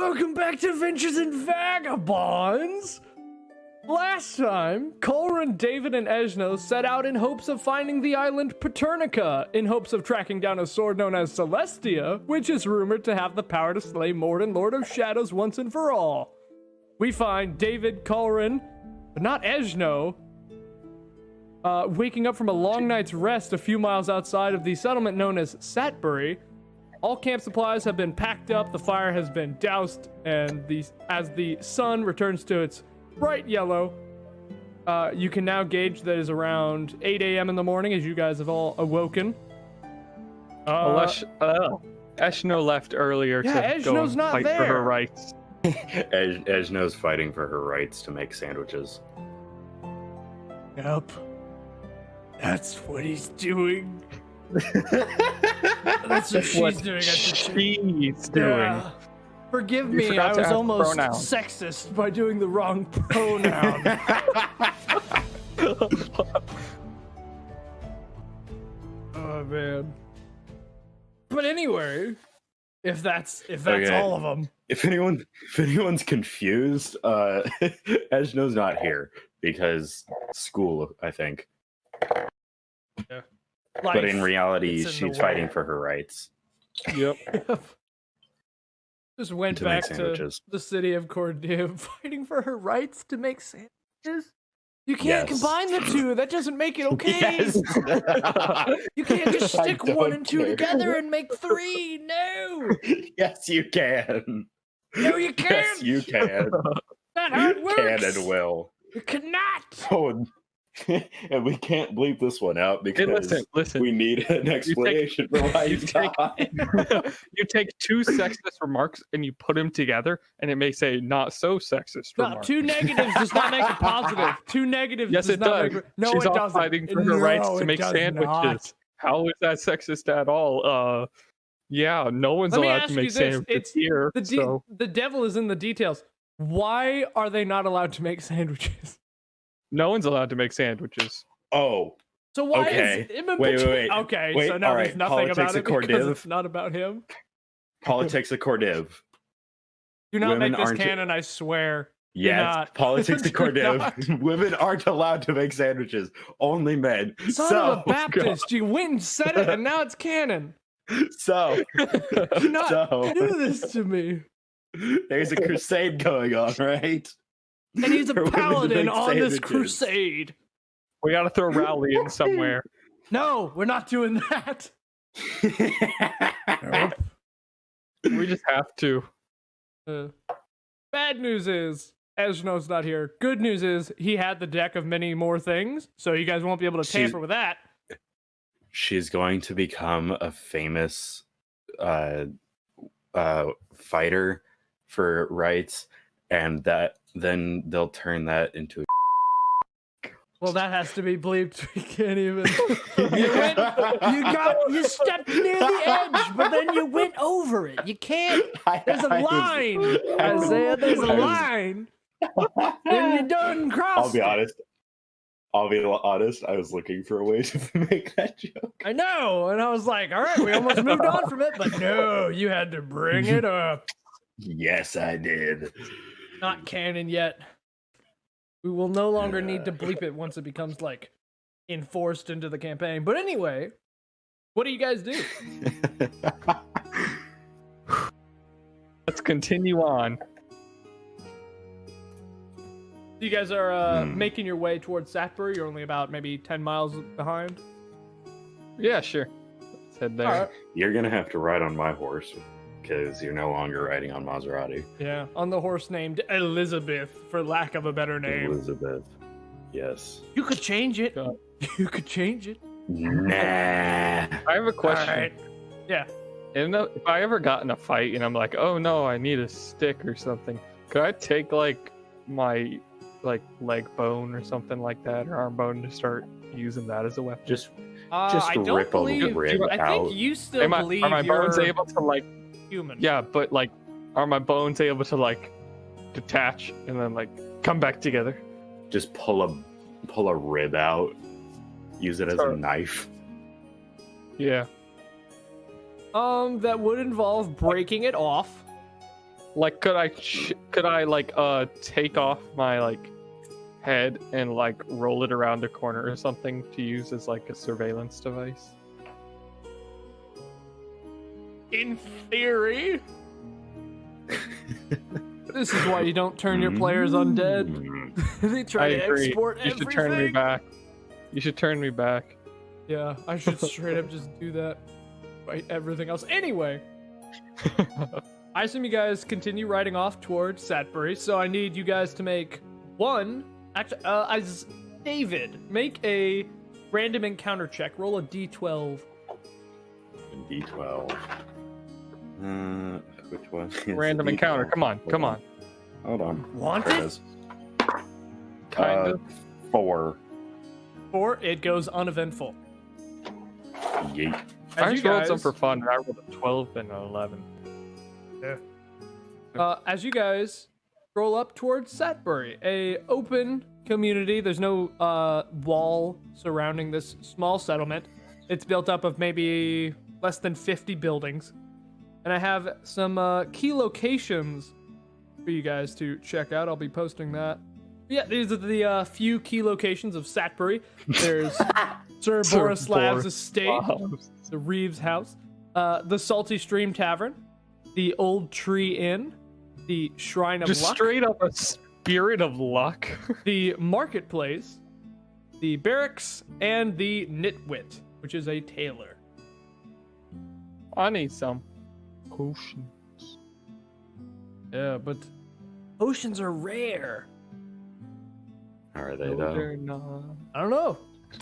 Welcome back to Adventures in Vagabonds! Last time, Caulran, David, and Eshno set out in hopes of finding the island Paternica, in hopes of tracking down a sword known as Celestia, which is rumored to have the power to slay Mordin, Lord of Shadows, once and for all. We find David, Caulran, but not Eshno, waking up from a long night's rest a few miles outside of the settlement known as Satbury. All camp supplies have been packed up, the fire has been doused, and as the sun returns to its bright yellow, you can now gauge that it is around 8 a.m. in the morning as you guys have all awoken. Eshno left earlier to go and fight for her rights. Eshno's fighting for her rights to make sandwiches. Yep. That's what he's doing. That's what she's doing. She's doing. Yeah. Forgive me, I was almost sexist by doing the wrong pronoun. Oh man. But anyway, if that's okay. All of them. If anyone's confused, Eshno's not here because school, I think. Yeah. But in reality, she's fighting for her rights. Yep. Just went back to the city of Cordiv, fighting for her rights to make sandwiches. You can't combine the two. That doesn't make it okay. Yes. You can't just stick one and two together and make three. No. Yes, you can. No, you can't. Yes, you can. That's how it works. Can and will. You cannot. Oh, and we can't bleep this one out because listen. We need an explanation for why you You take two sexist remarks and you put them together, and it makes a not so sexist remark. Two negatives does not make a positive. Two negatives. Yes, it does. No, she's it all doesn't. Fighting for her rights to make sandwiches. Not. How is that sexist at all? Yeah, no one's allowed to make sandwiches here. The devil is in the details. Why are they not allowed to make sandwiches? No one's allowed to make sandwiches. Oh. So why is wait. Okay, wait, so now there's nothing about it because it's not about him. Politics of Cordiv. Do not make this canon, I swear. Yes, politics of Cordiv. Women aren't allowed to make sandwiches. Only men. Son of a Baptist, God. You went and said it and now it's canon. So. Do not do this to me. There's a crusade going on, right? And he's a paladin on this crusade. We gotta throw Rowley in somewhere. No, we're not doing that. Nope. We just have to. Bad news is Eshno's not here. Good news is he had the deck of many more things, so you guys won't be able to tamper with that. She's going to become a famous fighter for rights, and then they'll turn that into well, that has to be bleeped. We can't even. You stepped near the edge, but then you went over it. You can't. There's a line, Isaiah. There's a line. Then you done crossed. I'll be honest. I was looking for a way to make that joke. I know, and I was like, all right, we almost moved on from it, but no, you had to bring it up. Yes, I did. Not canon yet. We will no longer need to bleep it once it becomes like enforced into the campaign. But anyway, what do you guys do? Let's continue on. You guys are making your way towards Satbury. You're only about maybe 10 miles behind. Yeah, sure. Let's head there. Right. You're gonna have to ride on my horse because you're no longer riding on Maserati. Yeah, on the horse named Elizabeth, for lack of a better name. Elizabeth. Yes. You could change it. God. You could change it. Nah. I have a question. All right. Yeah. And if I ever got in a fight and I'm like, oh no, I need a stick or something, could I take like my leg bone or something like that, or arm bone, to start using that as a weapon? Just I don't rip believe, a rib out. I think you still believe are my bones able to like human? Yeah, but like, are my bones able to like detach and then like come back together? Just pull a rib out. Use it as a knife. Yeah. That would involve breaking it off. Like, could I like take off my like head and like roll it around a corner or something to use as like a surveillance device? In theory. This is why you don't turn your players undead. They try I to agree. export You everything. should turn me back. You should turn me back. Yeah, I should straight up just do that. Fight everything else. Anyway. I assume you guys continue riding off towards Satbury, so I need you guys to make one. Actually, as David, make a random encounter check. Roll a d12. D12. Which one? is Random the encounter. D12? Come on, come on. Hold on. Want There it? is. Kind of. 4. 4, it goes uneventful. Yeet. I As just you rolled some guys, for fun, and I rolled a 12 and an 11. as you guys roll up towards Satbury, a open community. There's no wall surrounding this small settlement. It's built up of maybe less than 50 buildings. And I have some key locations for you guys to check out. I'll be posting that. Yeah, these are the few key locations of Satbury. There's Sir Borislav's estate, the Reeves house, the Salty Stream Tavern, the Old Tree Inn, the Shrine of Just Luck, straight up a spirit of luck. the Marketplace, the Barracks, and the Nitwit, which is a tailor. I need some potions. Yeah, but potions are rare. Are they No, though? they're not. I don't know.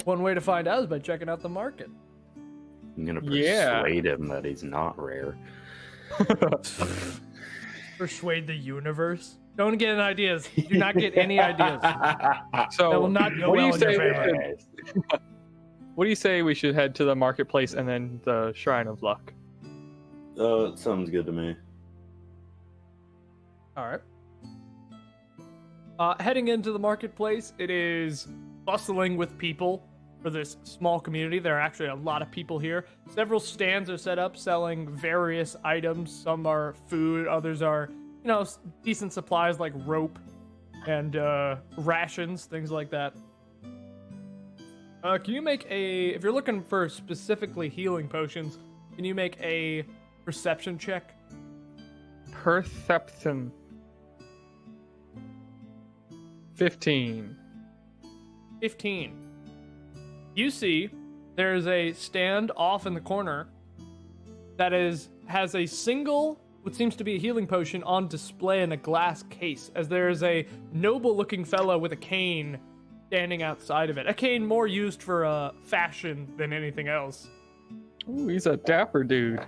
One way to find out is by checking out the market. I'm gonna Yeah. persuade him that he's not rare. Persuade the universe. Don't get any ideas. Do not get any ideas. So, That will not go what do well you in say? your We favor. should, what do you say we should head to the marketplace and then the Shrine of Luck? It sounds good to me. All right. Heading into the marketplace, it is bustling with people for this small community. There are actually a lot of people here. Several stands are set up selling various items. Some are food, others are, decent supplies like rope and rations, things like that. Can you make if you're looking for specifically healing potions, can you make a perception check? Perception. 15. 15. You see there's a stand off in the corner that has a single, what seems to be a healing potion on display in a glass case, as there is a noble looking fellow with a cane standing outside of it. A cane more used for fashion than anything else. Ooh, he's a dapper dude.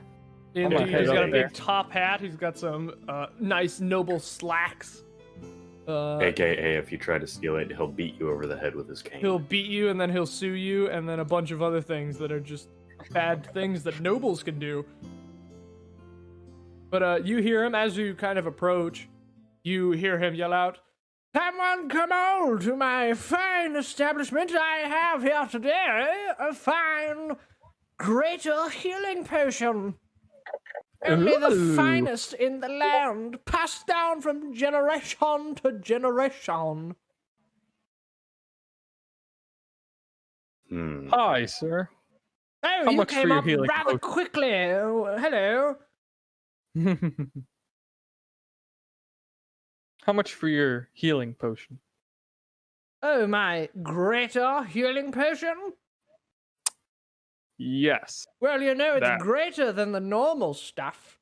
Indeed, head he's got a over there. big top hat. He's got some nice noble slacks. AKA, if you try to steal it, he'll beat you over the head with his cane. He'll beat you, and then he'll sue you, and then a bunch of other things that are just bad things that nobles can do. But you hear him as you kind of approach. You hear him yell out, "Someone come all to my fine establishment. I have here today a fine greater healing potion. Only the Ooh. finest in the land, passed down from generation to generation." Hi, sir. Oh, How you much for came your up healing rather potion? quickly. Oh, hello. How much for your healing potion? Oh, my greater healing potion? Yes. Well, you know, it's That. greater than the normal stuff.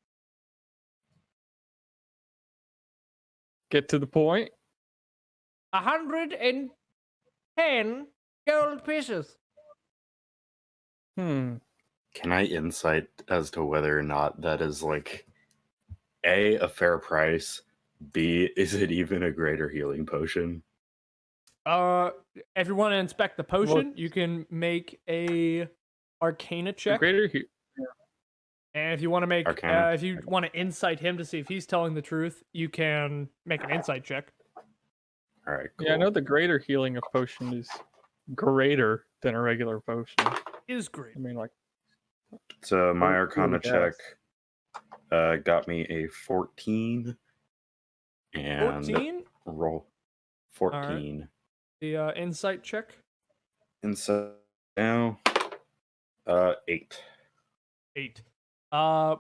Get to the point. 110 gold pieces. Can I insight as to whether or not that is like A, fair price, B, is it even a greater healing potion? If you want to inspect the potion, you can make a Arcana check. Greater And if you want to make, Arcana. if you want to insight him to see if he's telling the truth, you can make an insight check. All right, cool. Yeah, I know the greater healing of potion is greater than a regular potion. Is great. I mean, like, So my Oh, Arcana cool, check got me a 14, And 14? roll 14. The insight check. Inside now, 8. 8.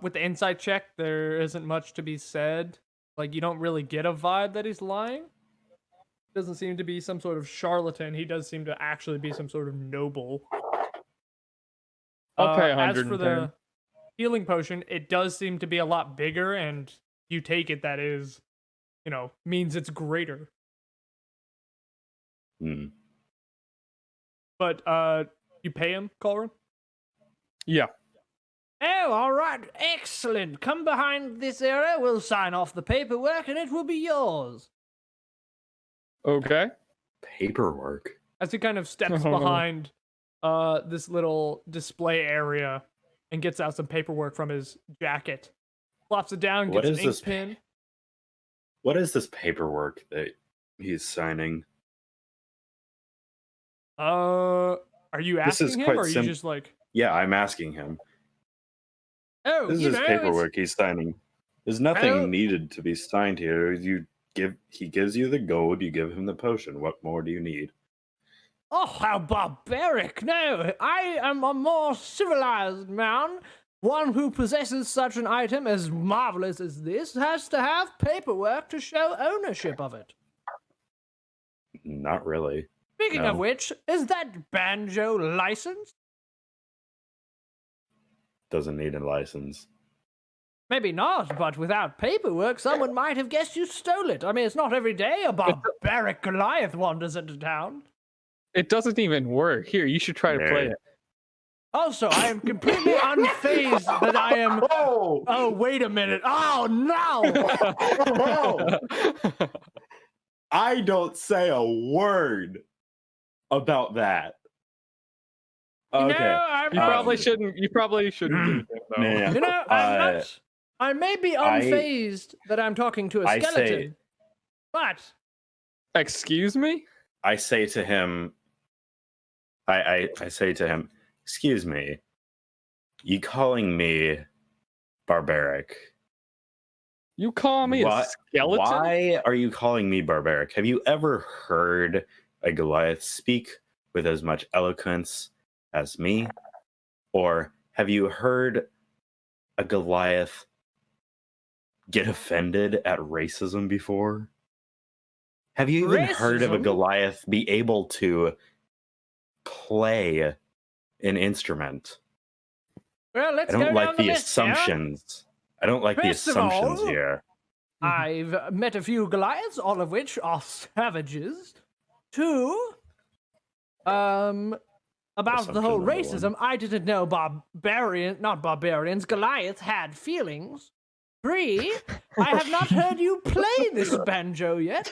With the insight check, there isn't much to be said. Like, you don't really get a vibe that he's lying. Doesn't seem to be some sort of charlatan. He does seem to actually be some sort of noble. I'll pay As 110. for the healing potion, it does seem to be a lot bigger, and you take it that is, means it's greater. But, you pay him, Caulran? Yeah. Oh, all right. Excellent. Come behind this area. We'll sign off the paperwork, and it will be yours. Okay. Paperwork. As he kind of steps behind this little display area and gets out some paperwork from his jacket, flops it down, gets an ink pen. What is this paperwork that he's signing? Are you asking him, or are you just like... Yeah, I'm asking him. Oh, this is paperwork he's signing. There's nothing needed to be signed here. He gives you the gold, you give him the potion. What more do you need? Oh, how barbaric! No, I am a more civilized man. One who possesses such an item as marvelous as this has to have paperwork to show ownership of it. Not really. Speaking of which, is that banjo licensed? Doesn't need a license. Maybe not, but without paperwork, someone might have guessed you stole it. I mean, it's not every day a barbaric Goliath wanders into town. It doesn't even work. Here, you should try to play it. Also, I am completely unfazed that I am... Oh, wait a minute. Oh, no! I don't say a word about that. Okay. You probably shouldn't. You probably shouldn't. Yeah. I may be unfazed that I'm talking to a skeleton, but... Excuse me? I say to him... I say to him, excuse me, you calling me barbaric? You call me a skeleton? Why are you calling me barbaric? Have you ever heard a Goliath speak with as much eloquence as me? Or have you heard a Goliath get offended at racism before? Have you even heard of a Goliath be able to play an instrument? Well, let's I don't go like down the list assumptions. I don't like the assumptions here. I've met a few Goliaths, all of which are savages. 2, about the whole racism, I didn't know Goliaths had feelings. 3, I have not heard you play this banjo yet.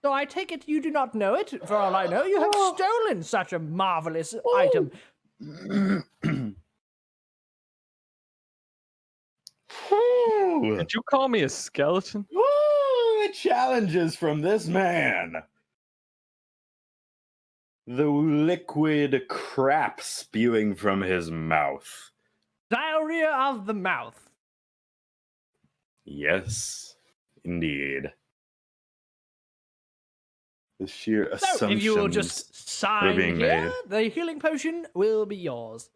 So I take it you do not know it. For all I know, you have stolen such a marvelous item. Did you call me a skeleton? The challenges from this man. The liquid crap spewing from his mouth. Diarrhea of the mouth. Yes, indeed. The sheer assumptions. So if you will just sign here, the healing potion will be yours.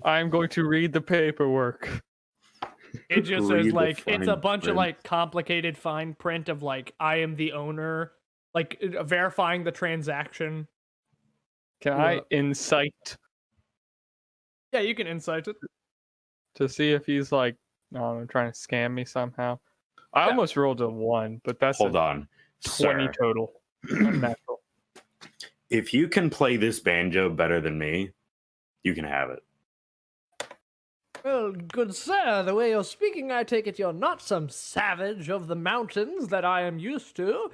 I'm going to read the paperwork. It just says, like, it's a bunch of, like, complicated fine print of, like, I am the owner, like, verifying the transaction. Can I insight? Yeah, you can insight it. To see if he's, like, trying to scam me somehow. I almost rolled a 1, but that's Hold on. 20 total. Unnatural. If you can play this banjo better than me, you can have it. Well, good sir, the way you're speaking, I take it you're not some savage of the mountains that I am used to.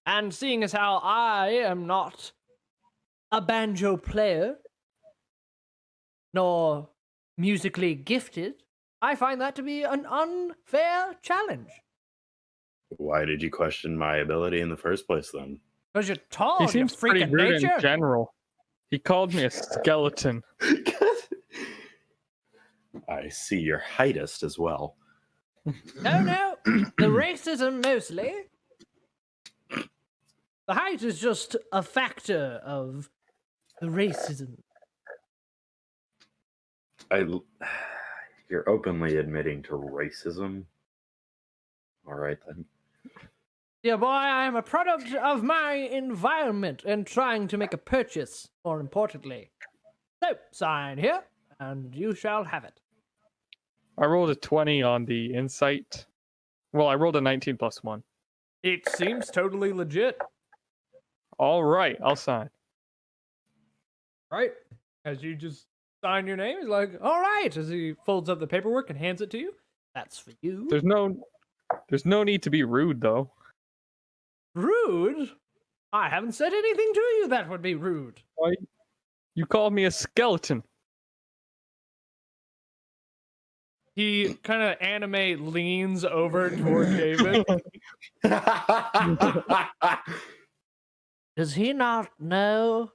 And seeing as how I am not a banjo player, nor musically gifted, I find that to be an unfair challenge. Why did you question my ability in the first place, then? Because you're tall, he seems pretty rude nature. in general. He called me a skeleton. I see you're heightest as well. No, the racism mostly. The height is just a factor of the racism. You're openly admitting to racism. All right then. Yeah, boy, I am a product of my environment and trying to make a purchase, more importantly. So, sign here, and you shall have it. I rolled a 20 on the insight. Well, I rolled a 19 plus 1. It seems totally legit. All right, I'll sign. Right? As you just sign your name, he's like, all right, as he folds up the paperwork and hands it to you. That's for you. There's no need to be rude, though. Rude? I haven't said anything to you that would be rude. Why? You called me a skeleton. He kind of anime leans over toward David. Does he not know?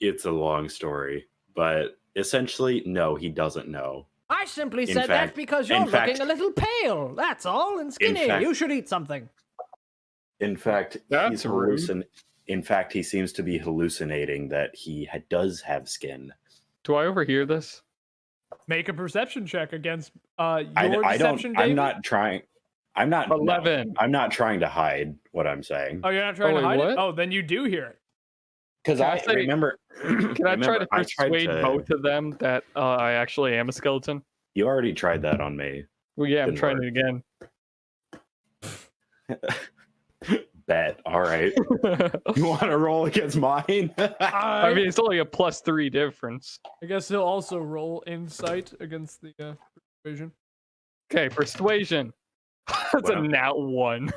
It's a long story, but essentially, no, he doesn't know. I simply said that because you're looking a little pale. That's all, and skinny. You should eat something. In fact, That's rude. In fact, he seems to be hallucinating that he does have skin. Do I overhear this? Make a perception check against your deception, David. I'm not trying. I'm not. 11. No, I'm not trying to hide what I'm saying. Oh, you're not trying to hide what? it? Oh, then you do hear it. Because I remember. Can I try to persuade both of them that I actually am a skeleton? You already tried that on me. Well, yeah, I'm Didn't trying work. it again. Bet. All right. You want to roll against mine? I mean, it's only a +3 difference. I guess he'll also roll insight against the persuasion. Okay, persuasion. That's a nat 1.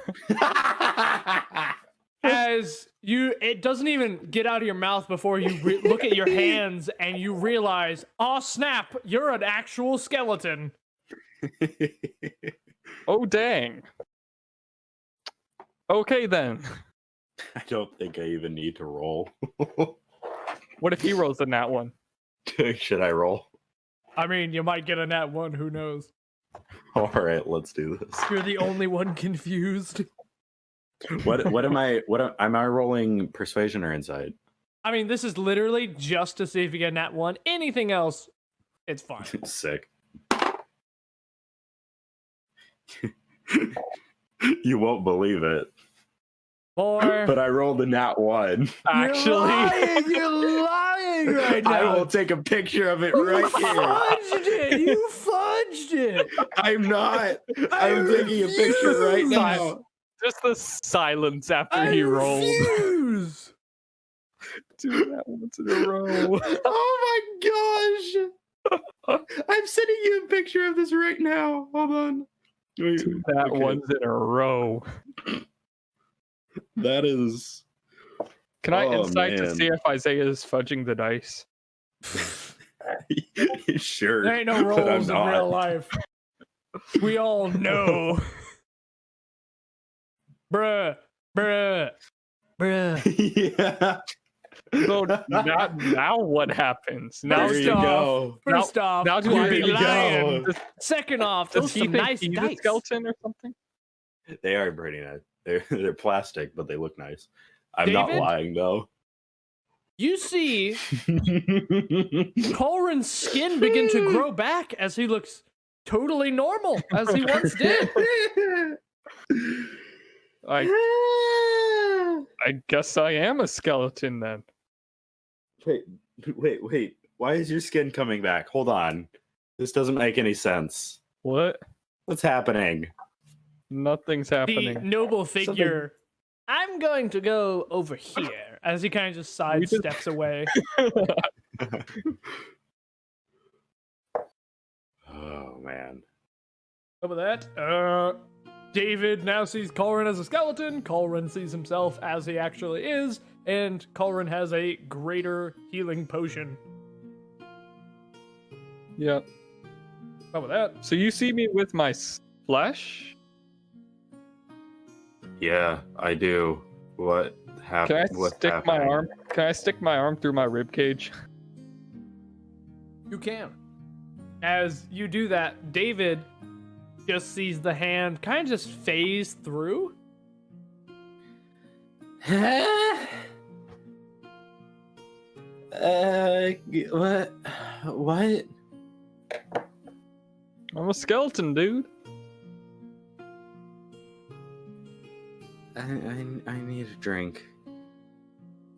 As it doesn't even get out of your mouth before you look at your hands and you realize, oh snap, you're an actual skeleton. Oh dang. Okay then. I don't think I even need to roll. What if he rolls a nat 1? Should I roll? I mean, you might get a nat 1, who knows? All right, let's do this. You're the only one confused. What am I rolling persuasion or insight? I mean, this is literally just to see if you get a nat 1. Anything else, it's fine. Sick. You won't believe it. Boy. But I rolled a nat 1. Actually. You're lying right now. I will take a picture of it right here. You fudged it. I'm not. I'm taking a picture right now. Just the silence after he rolled. Refuse. Do that once in a row. Oh my gosh. I'm sending you a picture of this right now. Hold on. Do that once in a row. That is. Can I insight to see if Isaiah is fudging the dice? Sure. There ain't no rolls in real life. We all know. Bruh. Yeah. So now what happens? Now There you go. First off, now do you'd I be go? lying. Second off, Does those he some think nice he's a dice. skeleton or something? They are pretty nice. They're plastic, but they look nice. I'm not David? lying though. You see Caulran's skin begin to grow back as he looks totally normal, as he once did. I guess I am a skeleton then. Wait. Why is your skin coming back? Hold on. This doesn't make any sense. What? What's happening? Nothing's happening. The noble figure. I'm going to go over here as he kind of just sidesteps away. Oh man. Over that, David now sees Caulran as a skeleton. Caulran sees himself as he actually is, and Caulran has a greater healing potion. Yeah. Over that. So you see me with my flesh? Yeah, I do. What happened? Can I stick my arm? Can I stick my arm through my rib cage? You can. As you do that, David, just sees the hand kind of just phase through. What? What? I'm a skeleton, dude. I need a drink.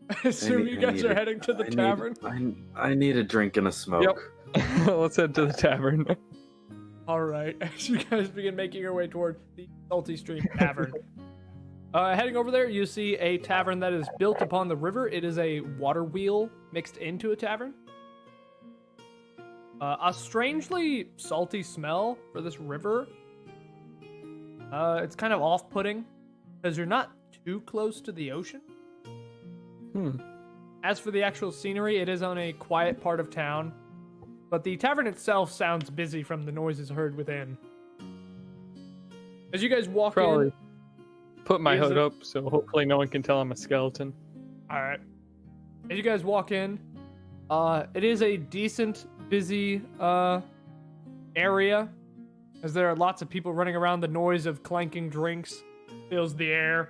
I assume you guys are heading to the tavern. I need a drink and a smoke. Yep. Let's head to the tavern. All right, as you guys begin making your way toward the Salty Stream Tavern. Heading over there, you see a tavern that is built upon the river. It is a water wheel mixed into a tavern. A strangely salty smell for this river. It's kind of off-putting because you're not too close to the ocean. As for the actual scenery, it is on a quiet part of town, but the tavern itself sounds busy from the noises heard within. As you guys walk in, put my hood up so hopefully no one can tell I'm a skeleton. all right. As you guys walk in, it is a decent, busy area, as there are lots of people running around. The noise of clanking drinks fills the air,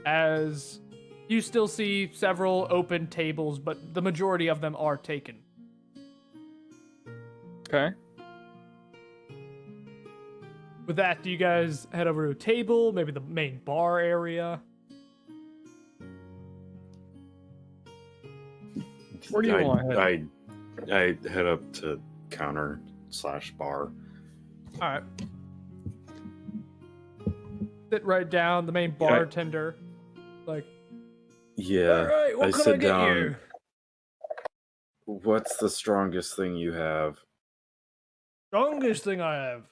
as you still see several open tables, but the majority of them are taken. Okay. With that, do you guys head over to a table, maybe the main bar area? Where do you want to head? I head up to counter/bar. All right. Sit right down. The main bartender, like, Yeah. all right, what can I get you? What's the strongest thing you have? Strongest thing I have.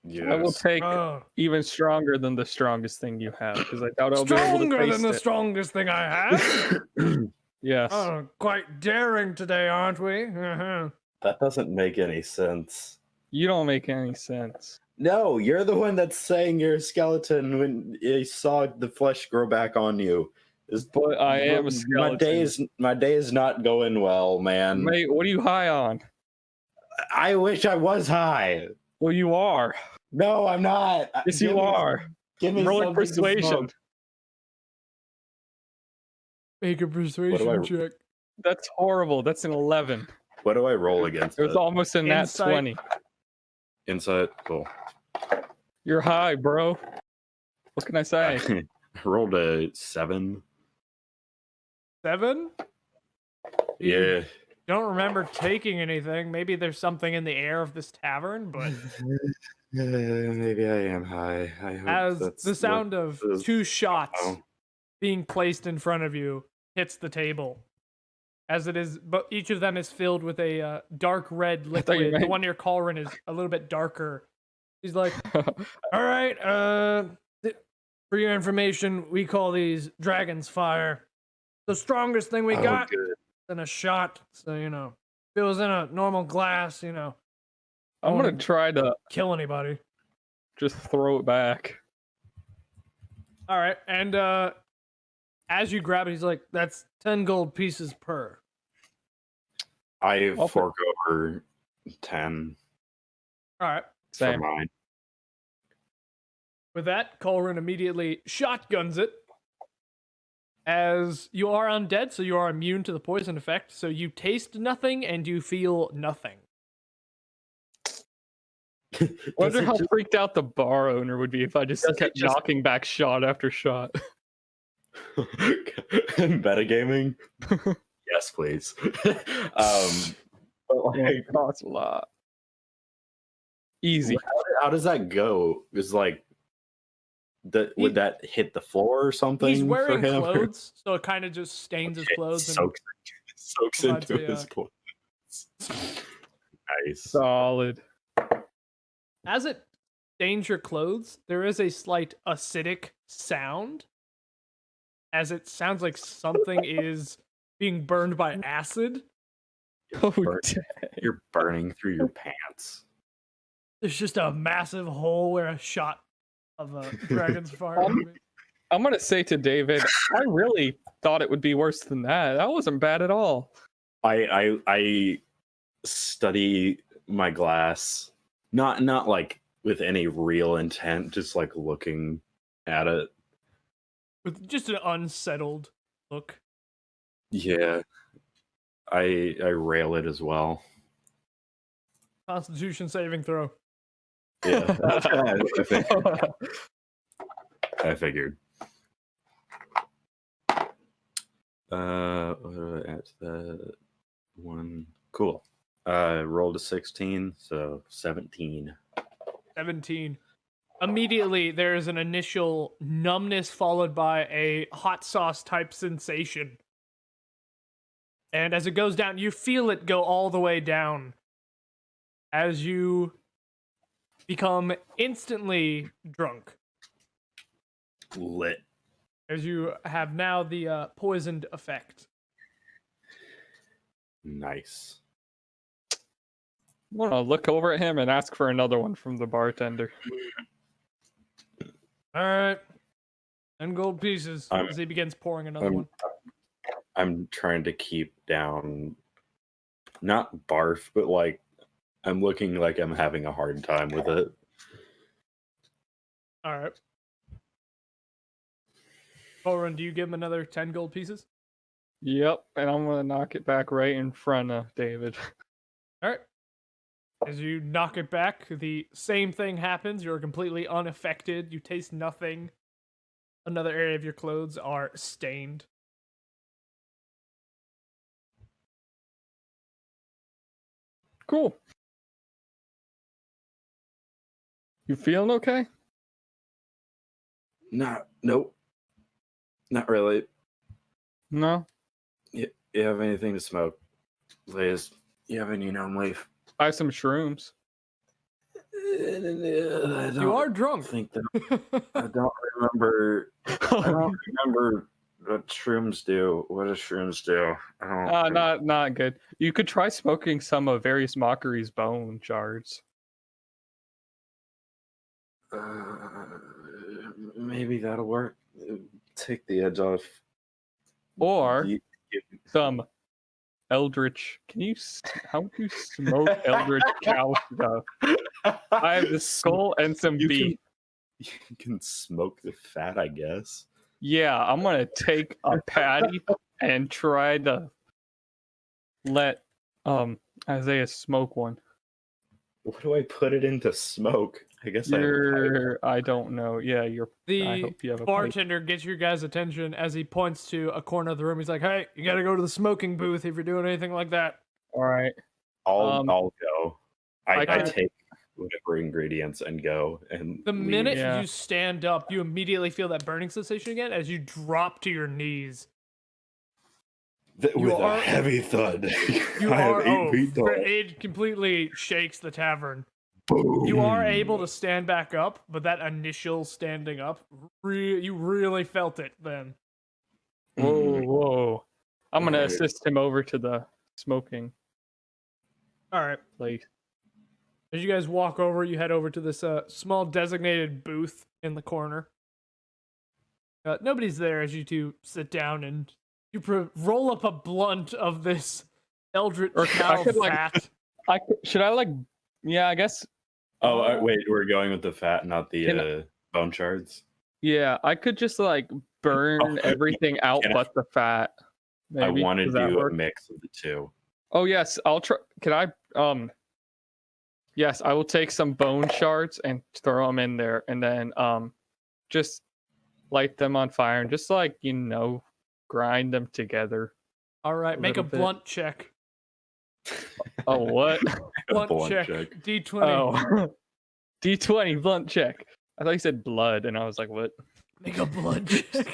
Yes. I will take Oh. even stronger than the strongest thing you have, because I doubt I'll be able to Stronger taste than the it. strongest thing I have. Yes. Oh, quite daring today, aren't we? Uh-huh. That doesn't make any sense. You don't make any sense. No, you're the one that's saying you're a skeleton when you saw the flesh grow back on you. But I am a skeleton. My day is not going well, man. Mate, what are you high on? I wish I was high. Well, you are. No, I'm not. Yes, you are. Give me Rolling something to persuasion. smoke. Make a persuasion check. That's horrible. That's an 11. What do I roll against It was it? almost a nat Insight. 20. Insight. Cool. You're high, bro. What can I say? I rolled a 7. 7? Yeah. Don't remember taking anything. Maybe there's something in the air of this tavern, but Maybe I am high. I hope as that's the sound of is- 2 shots Oh. being placed in front of you hits the table, as it is, but each of them is filled with a dark red thought you liquid. The meant- one near Caulran is a little bit darker. He's like, all right, for your information, we call these Dragon's Fire. The strongest thing we Oh, got good. in a shot. So, if it was in a normal glass, I'm I gonna wouldn't try to kill anybody. just throw it back. All right, and as you grab it, he's like, that's 10 gold pieces per. I I'll fork over 10 All right. for Same. mine. With that, Caulran immediately shotguns it. As you are undead, so you are immune to the poison effect, so you taste nothing and you feel nothing. Wonder how freaked out the bar owner would be if I just Does it kept just- knocking back shot after shot. Metagaming? Yes, please. But like, Costs a lot. Easy. how does that go? Is like, would that hit the floor or something? He's wearing for him? clothes, so it kind of just stains his clothes. And Soaks provides into a, his clothes. Nice. Solid. as it stains your clothes, there is a slight acidic sound, as it sounds like something is being burned by acid. Oh, Burn- damn. You're burning through your pants. There's just a massive hole where a shot of a dragon's fire. I'm gonna say to David, I really thought it would be worse than that. That wasn't bad at all. I study my glass, not like with any real intent, just like looking at it. With just an unsettled look. Yeah. I rail it as well. Constitution saving throw. Yeah. I figured. What do I add to that? 1. Cool. Rolled a 16, so 17. 17. Immediately, there is an initial numbness followed by a hot sauce type sensation. And as it goes down, you feel it go all the way down as you become instantly drunk. Lit. As you have now the poisoned effect. Nice. I'm gonna look over at him and ask for another one from the bartender. All right. 10 gold pieces as he begins pouring another one. I'm trying to keep down, not barf, but like I'm looking like I'm having a hard time with it. All right. Caulran, do you give him another 10 gold pieces? Yep, and I'm gonna knock it back right in front of David. All right. As you knock it back, the same thing happens. You're completely unaffected. You taste nothing. Another area of your clothes are stained. Cool. You feeling okay? Nope. Not really. No? You have anything to smoke? Liz, you have any known leaf? I have some shrooms. You are drunk. I don't remember. I don't remember what shrooms do. What do shrooms do? I don't. Not good. You could try smoking some of various mockeries bone shards. Maybe that'll work. Take the edge off. Or some eldritch. How do you smoke eldritch cow stuff? I have the skull and some beef. You can smoke the fat, I guess. Yeah, I'm gonna take a patty and try to let Isaiah smoke one. What do I put it into smoke? I guess I don't know. Yeah, I The hope you have a bartender gets your guys' attention as he points to a corner of the room. He's like, "Hey, you gotta go to the smoking booth if you're doing anything like that." All right. I'll go. I I take whatever ingredients and go. And The minute Yeah. you stand up, you immediately feel that burning sensation again as you drop to your knees. with are- a heavy thud. You I are. have 8 feet tall. It completely shakes the tavern. Boom. You are able to stand back up, but that initial standing up, you really felt it then. Whoa. I'm gonna Alright. assist him over to the smoking All right. place. As you guys walk over, you head over to this small designated booth in the corner. Nobody's there as you two sit down and you roll up a blunt of this eldritch Or cow I could, like- fat. Should I like? Yeah, I guess. Oh, wait, we're going with the fat, not the Can bone shards. Yeah, I could just like burn everything out Can I- but the fat. Maybe. I want to Does that do work? a mix of the two. Oh yes, I'll try. Can I? Yes, I will take some bone shards and throw them in there, and then just light them on fire and just like grind them together. All right, make a little bit. blunt check. Oh what? Blunt check. D20. Oh, D20 blunt check. I thought you said blood, and I was like, what? Make a blunt check.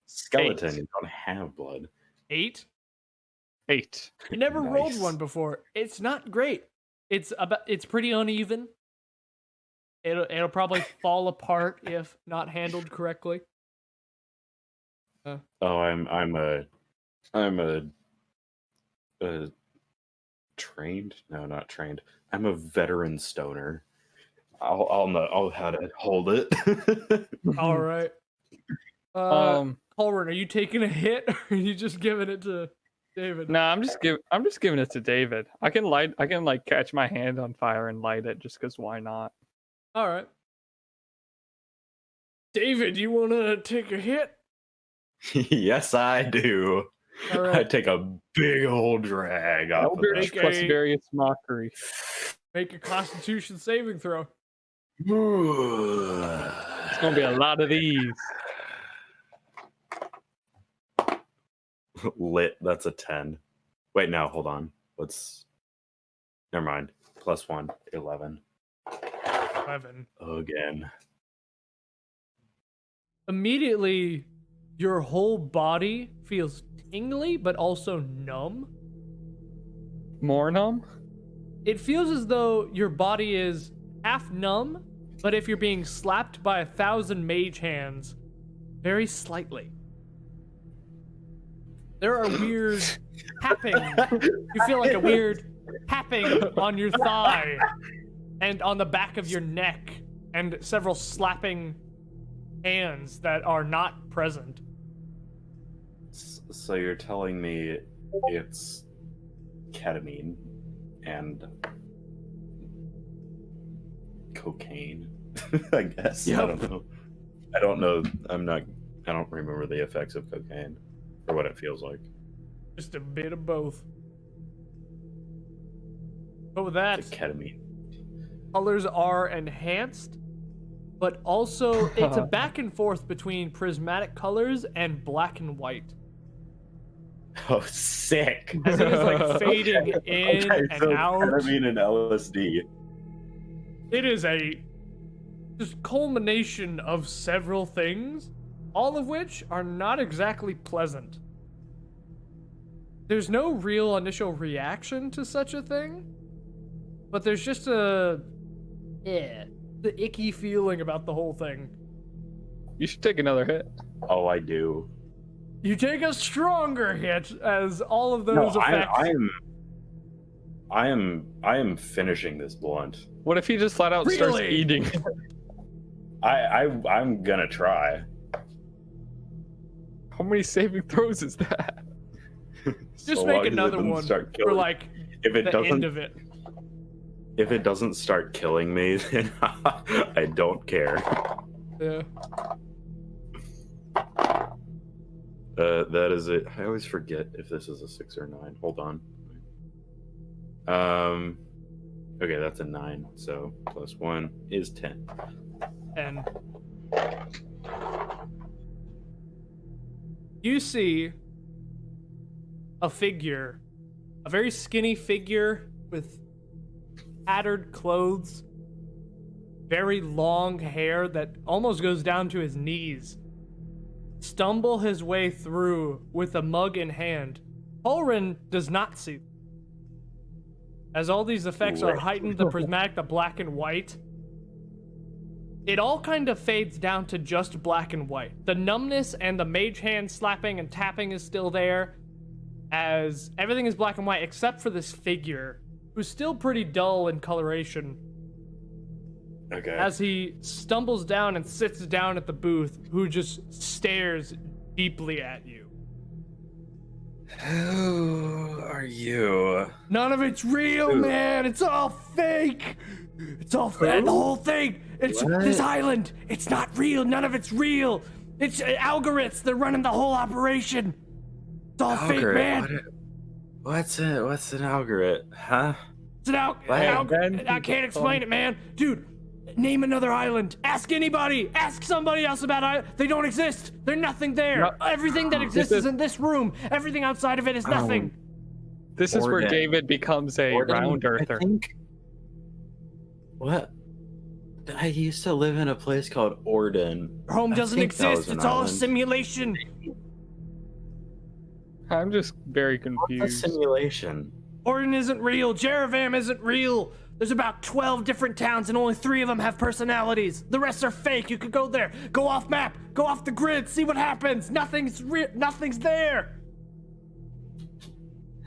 Skeleton, you don't have blood. 8. 8. You never rolled Nice. one before. It's not great. It's pretty uneven. It'll probably fall apart if not handled correctly. Oh, I'm a trained? No, not trained. I'm a veteran stoner. I'll know how to hold it. All right. Caulran, are you taking a hit or are you just giving it to David? No, I'm just giving it to David. I can like catch my hand on fire and light it just because why not? All right. David, you want to take a hit? Yes, I do. All right. I take a big old drag off of Eldritch that. plus various mockery. Make a Constitution saving throw. It's gonna be a lot of these. Lit, that's a 10. Wait, no, hold on. Never mind. Plus 1, 11. 11. Again. Immediately, your whole body feels tingly, but also numb. More numb? It feels as though your body is half numb, but if you're being slapped by 1,000 mage hands, very slightly. There are weird tapping. You feel like a weird tapping on your thigh and on the back of your neck, and several slapping hands that are not present. So you're telling me it's ketamine and cocaine? I guess. Yep. I don't know. I don't know. I don't remember the effects of cocaine or what it feels like. Just a bit of both. But with that, It's ketamine. colors are enhanced, but also it's a back and forth between prismatic colors and black and white. Oh, sick. As it is like fading in and so out. ketamine and LSD. It is a just culmination of several things, all of which are not exactly pleasant. There's no real initial reaction to such a thing, but there's just the icky feeling about the whole thing. You should take another hit. Oh, I do. You take a stronger hit as all of those effects. I am finishing this blunt. What if he just flat out starts Really? eating? I'm gonna try. How many saving throws is that? Just So make long as it another doesn't one start for killing- like if it the doesn't end of it. if it doesn't start killing me, then I don't care. Yeah. That is it. I always forget if this is a 6 or 9. Hold on. Okay, that's a 9. So plus 1 is 10. And you see a figure, a very skinny figure with tattered clothes, very long hair that almost goes down to his knees, stumble his way through with a mug in hand. Caulran does not see them. As all these effects are heightened, the prismatic, the black and white, it all kind of fades down to just black and white. The numbness and the mage hand slapping and tapping is still there, as everything is black and white except for this figure, who's still pretty dull in coloration. Okay. As he stumbles down and sits down at the booth, who just stares deeply at you. Who are you? None of it's real, man. It's all fake. It's all fake. The whole thing. It's this island. It's not real. None of it's real. It's algorithms. They're running the whole operation. It's all fake, man. What's an algorithm? Huh? It's an I can't explain it, man. Dude, name another island. Ask anybody. Ask somebody else about it. They don't exist. They're nothing there. No. Everything that exists is in this room. Everything outside of it is nothing. This is where Mordin. David becomes a round earther. What? I used to live in a place called Mordin. Home I doesn't think that exist. was an It's all a island. simulation. I'm just very A confused. simulation. Mordin isn't real. Jeravam isn't real. There's about 12 different towns and only 3 of them have personalities. The rest are fake. You could go there. Go off map. Go off the grid. See what happens. Nothing's real. Nothing's there.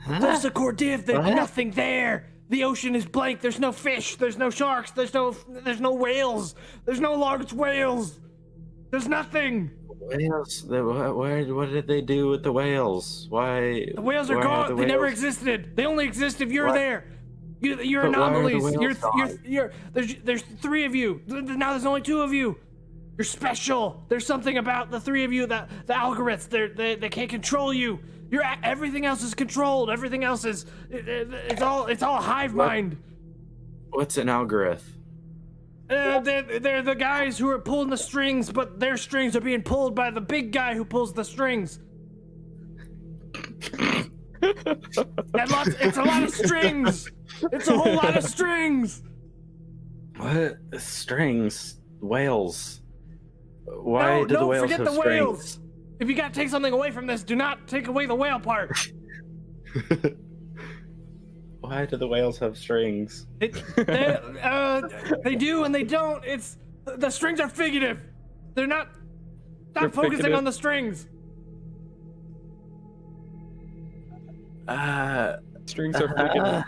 There's a Cordiv. There's What? nothing there. The ocean is blank. There's no fish. There's no sharks. There's no whales. There's no large whales. There's nothing. Whales? What did they do with the whales? Why? The whales are why gone. the They never whales- existed. They only exist if you're What? there. You're But why are the anomalies. whales gone? There's 3 of you. Now there's only 2 of you. You're special. There's something about the 3 of you that the algorithms they can't control you. Everything else is controlled. Everything else is it's all hive mind. What's an algorithm? They're the guys who are pulling the strings, but their strings are being pulled by the big guy who pulls the strings. It's a lot of strings. It's a whole lot of strings. What? Strings? Whales? Why do the whales forget have the strings? whales. If you gotta take something away from this, do not take away the whale part. Why do the whales have strings? They do and they don't. The strings are figurative. They're not focusing figurative. on the strings. Strings are freaking.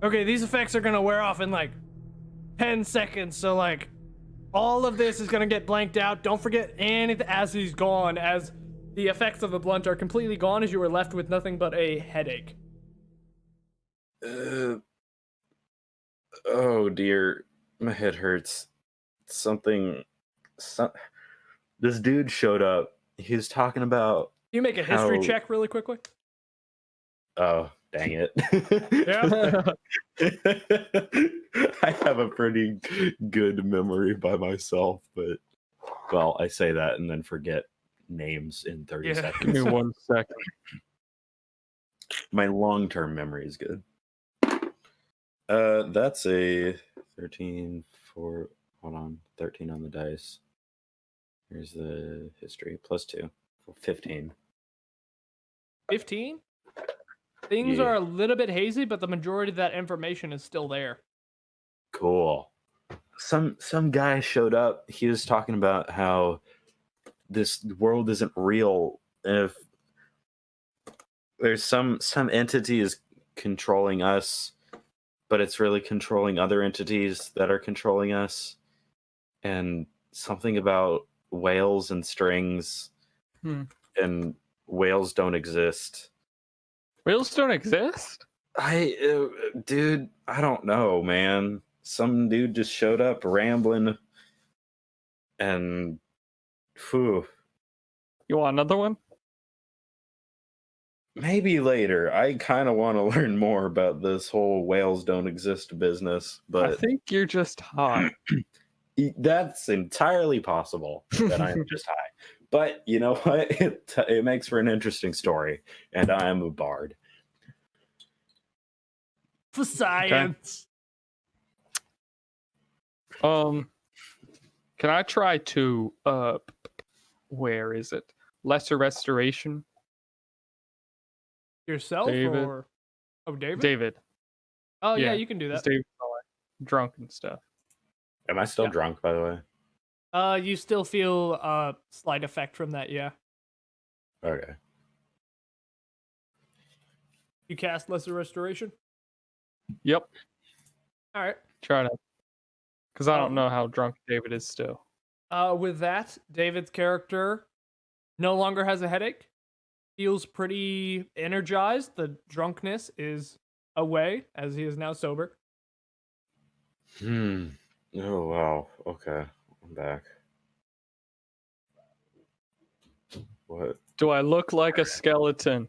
Okay, these effects are gonna wear off in like 10 seconds. So like, all of this is gonna get blanked out. Don't forget anything as he's gone, as the effects of the blunt are completely gone, as you are left with nothing but a headache. Oh dear, my head hurts. This dude showed up. He was talking about. Can you make a history How- check really quickly? Oh, dang it. Yeah. I have a pretty good memory by myself, but well, I say that and then forget names in 30 Yeah. Give seconds. me 1 second. My long-term memory is good. That's a 13 for hold on, 13 on the dice. Here's the history +2 for 15. 15? Things Yeah. are a little bit hazy, but the majority of that information is still there. Cool. Some guy showed up. He was talking about how this world isn't real. If there's some entity is controlling us, but it's really controlling other entities that are controlling us. And something about whales and strings, and whales don't exist. Whales don't exist? Dude, I don't know, man. Some dude just showed up rambling, and phew. You want another one? Maybe later. I kind of want to learn more about this whole whales don't exist business, I but think you're just hot. that's entirely possible that I'm just high. But you know what? It makes for an interesting story, and I am a bard. For science. Can I try to where is it? Lesser restoration? Yourself David. or David? David. Oh yeah, Yeah, you can do that. David's all like drunk and stuff. Am I still Yeah. drunk, by the way? You still feel a slight effect from that, yeah. Okay. You cast Lesser Restoration? Yep. Alright. Try to, because I Um, don't know how drunk David is still. With that, David's character no longer has a headache. Feels pretty energized. The drunkenness is away as he is now sober. Oh wow. Okay, I'm back. What? Do I look like a skeleton?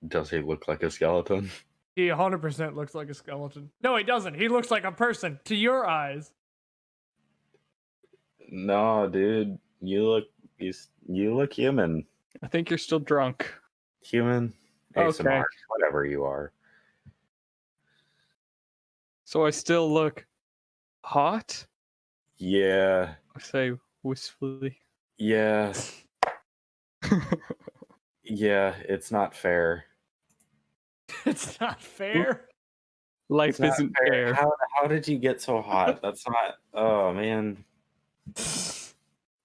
Does he look like a skeleton? He 100% looks like a skeleton. No, he doesn't. He looks like a person to your eyes. No, dude. You look human. I think you're still drunk. Human? Okay. Aasimar, whatever you are. So I still look hot? Yeah. I say wistfully. Yeah. Yeah, it's not fair. It's not fair. Life It's not isn't fair. How did you get so hot? That's not. Oh man.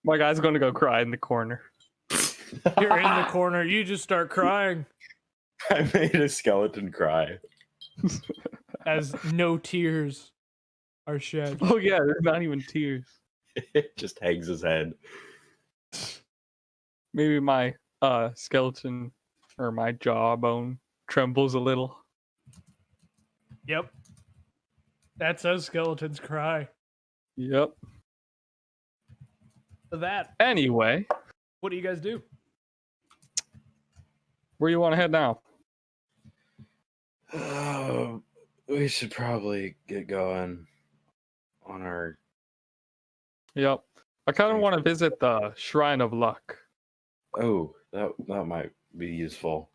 My guy's going to go cry in the corner. You're in the corner. You just start crying I made a skeleton cry. as no tears are shed. Oh yeah, there's not even tears. It just hangs his head. Maybe my skeleton or my jawbone trembles a little. Yep. That's how skeletons cry. Yep. For that, Anyway, what do you guys do? where you want to head now? We should probably get going on our. Yep. I kind of want to visit the Shrine of Luck. Oh, that might be useful.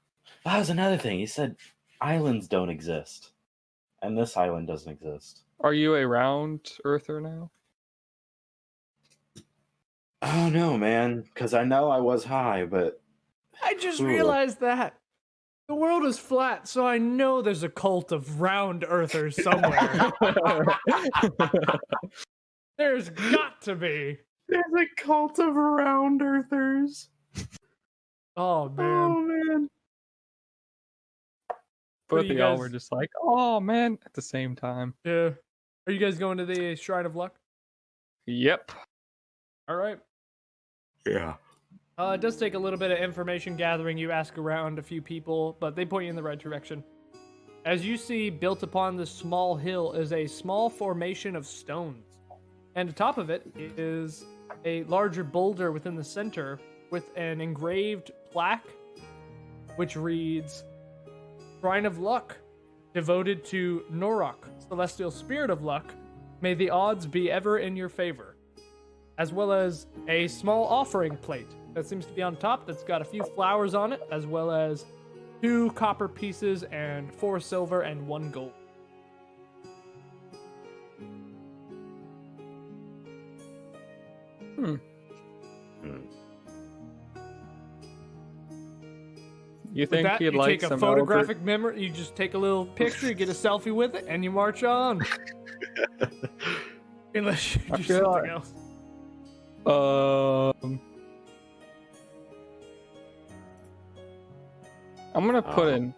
That was another thing. He said islands don't exist, and this island doesn't exist. Are you a round earther now? I don't know, man, because I know I was high, but I just Ooh. realized that the world is flat, so I know there's a cult of round earthers somewhere. There's got to be. there's a cult of round earthers. Oh man. Oh man. What Both do of you y'all guys- were just like, oh man, at the same time. Yeah. Are you guys going to the Shrine of Luck? Yep. All right. Yeah. It does take a little bit of information gathering. You ask around a few people, but they point you in the right direction. As you see, built upon this small hill is a small formation of stones. And atop of it is a larger boulder within the center with an engraved plaque which reads, Shrine of Luck, devoted to Norok, celestial spirit of luck. May the odds be ever in your favor. As well as a small offering plate that seems to be on top that's got a few flowers on it, as well as 2 copper pieces and 4 silver and 1 gold. You With think that, he'd you like take a some photographic memory, you just take a little picture, you get a selfie with it, and you march on. Unless you I do feel something like- else. I'm gonna put Oh. an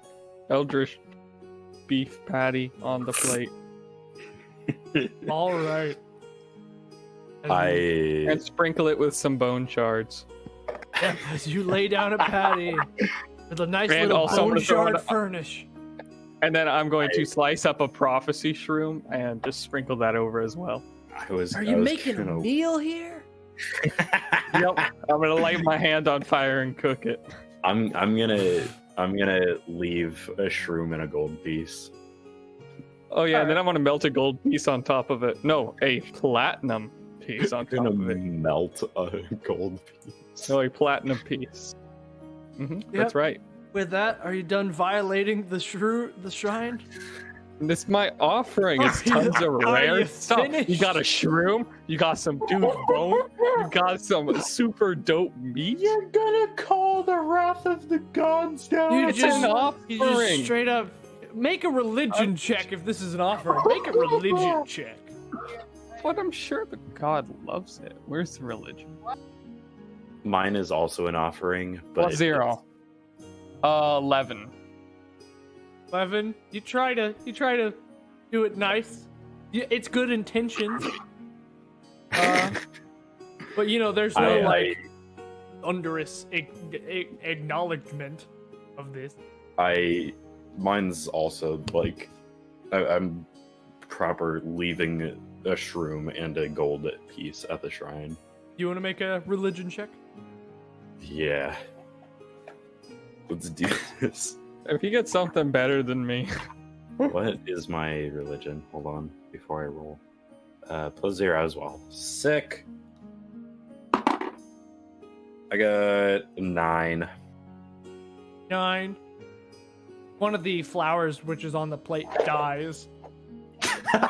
eldritch beef patty on the plate All right. and sprinkle it with some bone shards. As you lay down a patty with a nice And little also I'm bone gonna throw shard it- furnish. And then I'm going to slice up a prophecy shroom and just sprinkle that over as well. I was. Are I you was making a kinda- meal here? Yep. I'm gonna light my hand on fire and cook it. I'm gonna leave a shroom and a gold piece. Oh yeah, and then I'm gonna melt a gold piece on top of it. No, a platinum piece on I'm top gonna of it. melt a gold piece. No, a platinum piece. That's right. With that, are you done violating the shrine? This is my offering. It's Are you- tons of are rare you stuff. You finished? got a shroom. You got some dude bone. You got some super dope meat. You're gonna call the wrath of the gods down. You It's just- an You just offering. straight up make a religion check if this is an offering. Make a religion check. But I'm sure the god loves it. Where's the religion? Mine is also an offering, but Well, 0. 11. 11. You try to do it nice. It's good intentions. But you know, there's no thunderous acknowledgement of this. Mine's also like, I'm proper leaving a shroom and a gold piece at the shrine. You want to make a religion check? Yeah. Let's do this. If you get something better than me, What is my religion? Hold on, before I roll. +0 as well. Sick. I got 9. 9. One of the flowers which is on the plate dies. can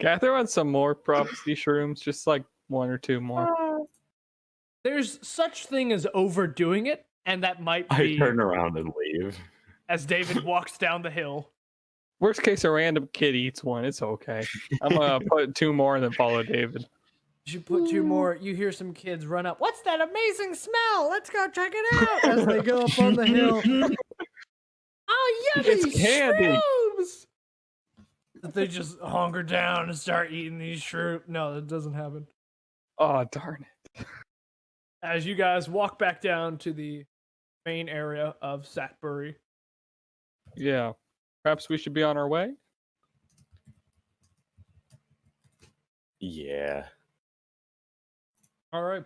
I throw in some more prophecy shrooms? Just like 1 or 2 more. There's such thing as overdoing it, and that might I be turn around and leave. as David walks down the hill. Worst case, a random kid eats one. It's okay. I'm gonna put 2 more and then follow David. You put 2 more, you hear some kids run up. What's that amazing smell? Let's go check it out as they go up on the hill. Oh, yummy It's candy. shrooms! They just hunker down and start eating these shrooms. No, that doesn't happen. Oh darn it! As you guys walk back down to the main area of Satbury. Yeah. Perhaps we should be on our way? Yeah. All right.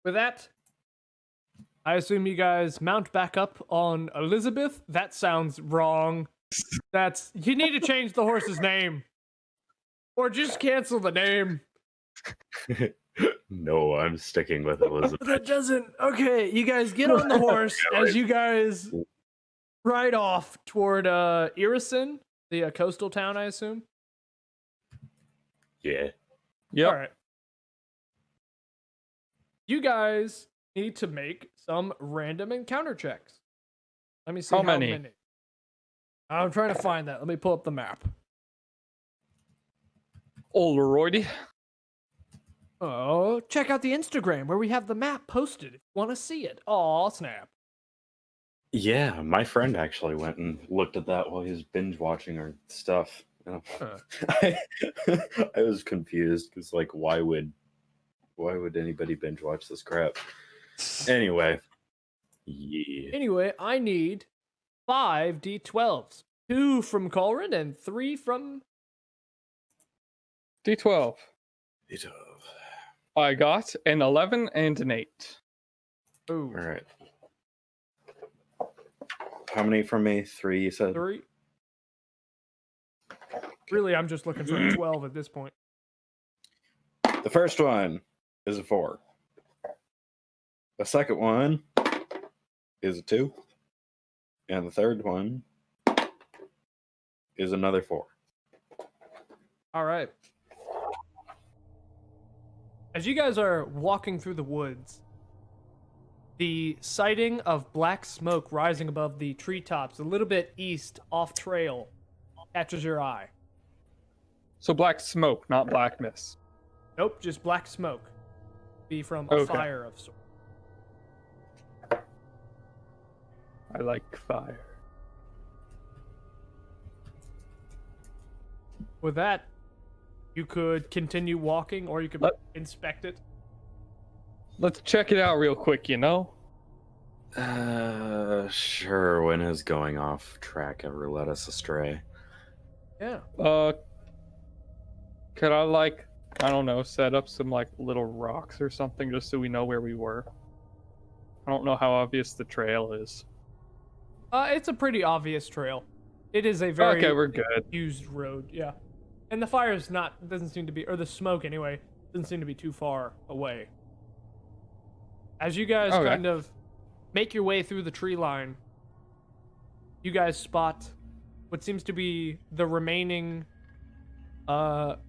With that, I assume you guys mount back up on Elizabeth. That sounds wrong. You need to change the horse's name. Or just cancel the name. No, I'm sticking with Elizabeth. That doesn't. Okay, you guys get on the horse as you guys ride off toward Aasimar, the coastal town, I assume. Yeah. Yep. All right. You guys need to make some random encounter checks. Let me see How many? I'm trying to find that. Let me pull up the map. Alrighty. Oh, check out the Instagram where we have the map posted if you want to see it. Aw, snap. Yeah, my friend actually went and looked at that while he was binge watching our stuff. I was confused because, like, why would anybody binge watch this crap? Anyway, yeah. Anyway, I need 5 D12s. 2 from Caulran and 3 from... D12. I got an 11 and an 8. Ooh. All right. How many from me? 3, you said? 3. Really, I'm just looking for 12 at this point. The first one is a 4. The second one is a 2. And the third one is another 4. All right. As you guys are walking through the woods, the sighting of black smoke rising above the treetops a little bit east off trail catches your eye. So black smoke, not black mist. Nope, just black smoke. Be from a fire of sorts. I like fire. With that, you could continue walking or you could inspect it. Let's check it out real quick, you know? Sure. When has going off track ever led us astray? Yeah. Could I, like, I don't know, set up some, like, little rocks or something just so we know where we were? I don't know how obvious the trail is. It's a pretty obvious trail. It is a very okay, we're good. used road, yeah. And the fire's doesn't seem to be, or the smoke anyway, doesn't seem to be too far away. As you guys kind of make your way through the tree line, you guys spot what seems to be the remaining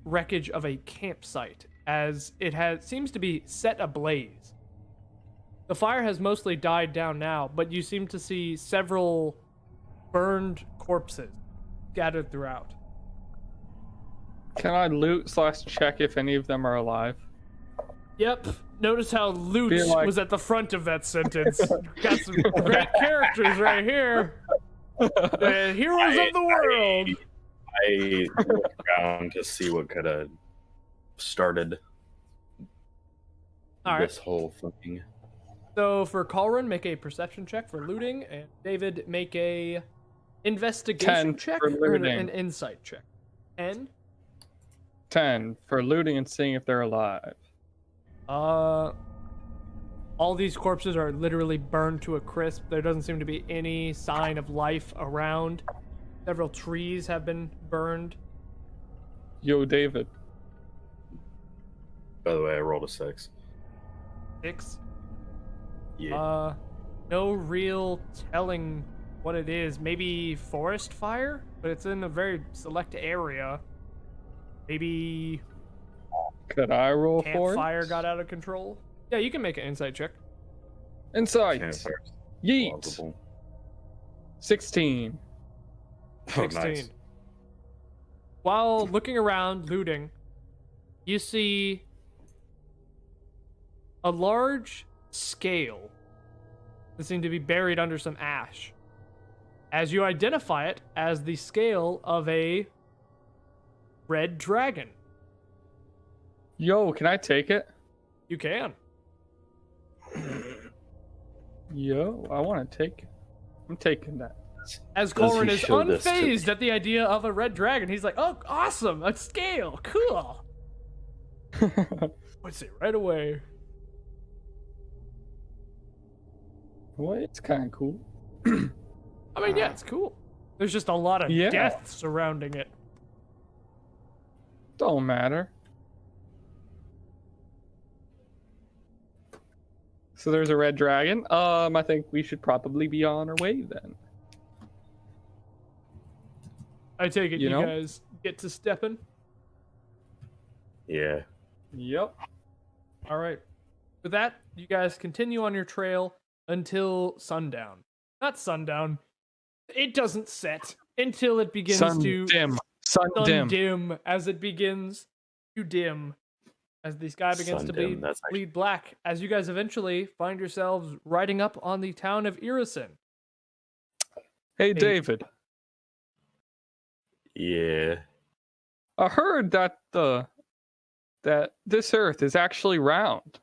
wreckage of a campsite, as it seems to be set ablaze. The fire has mostly died down now, but you seem to see several burned corpses scattered throughout. Can I loot / check if any of them are alive? Yep. Notice how loot was at the front of that sentence. Got some great characters right here. The heroes of the world. I looked around to see what could have started this whole thing. So for Caulran, make a perception check for looting, and David, make a investigation check or an insight check. 10 for looting and seeing if they're alive. All these corpses are literally burned to a crisp. There doesn't seem to be any sign of life around. Several trees have been burned. Yo, David. By the way, I rolled a 6. 6? Yeah. No real telling what it is. Maybe forest fire, but it's in a very select area. Maybe could I roll for it? Campfire got out of control. Yeah, you can make an insight check. Insight. Yeet. Plausible. 16. 16. Nice. While looking around, looting, you see a large scale that seemed to be buried under some ash, as you identify it as the scale of a red dragon. Yo, can I take it? You can. Yo, I want to take it. I'm taking that. As Does Caulran he is show this to unfazed me? at the idea of a red dragon. He's like, oh, awesome, a scale, cool. Puts it right away. Well, it's kind of cool. I mean, yeah, it's cool. There's just a lot of Yeah. death surrounding it. Don't matter. So there's a red dragon. I think we should probably be on our way then. I take it you know? guys get to stepping. Yeah. Yep. All right. With that, you guys continue on your trail until sundown. Not sundown. It doesn't set until it begins Sun to dim. Sun dim. as it begins to dim. As the sky begins to Sun-dim, that's actually- bleed black. As you guys eventually find yourselves riding up on the town of Aasimar. Hey, David. Yeah. I heard that that this Earth is actually round.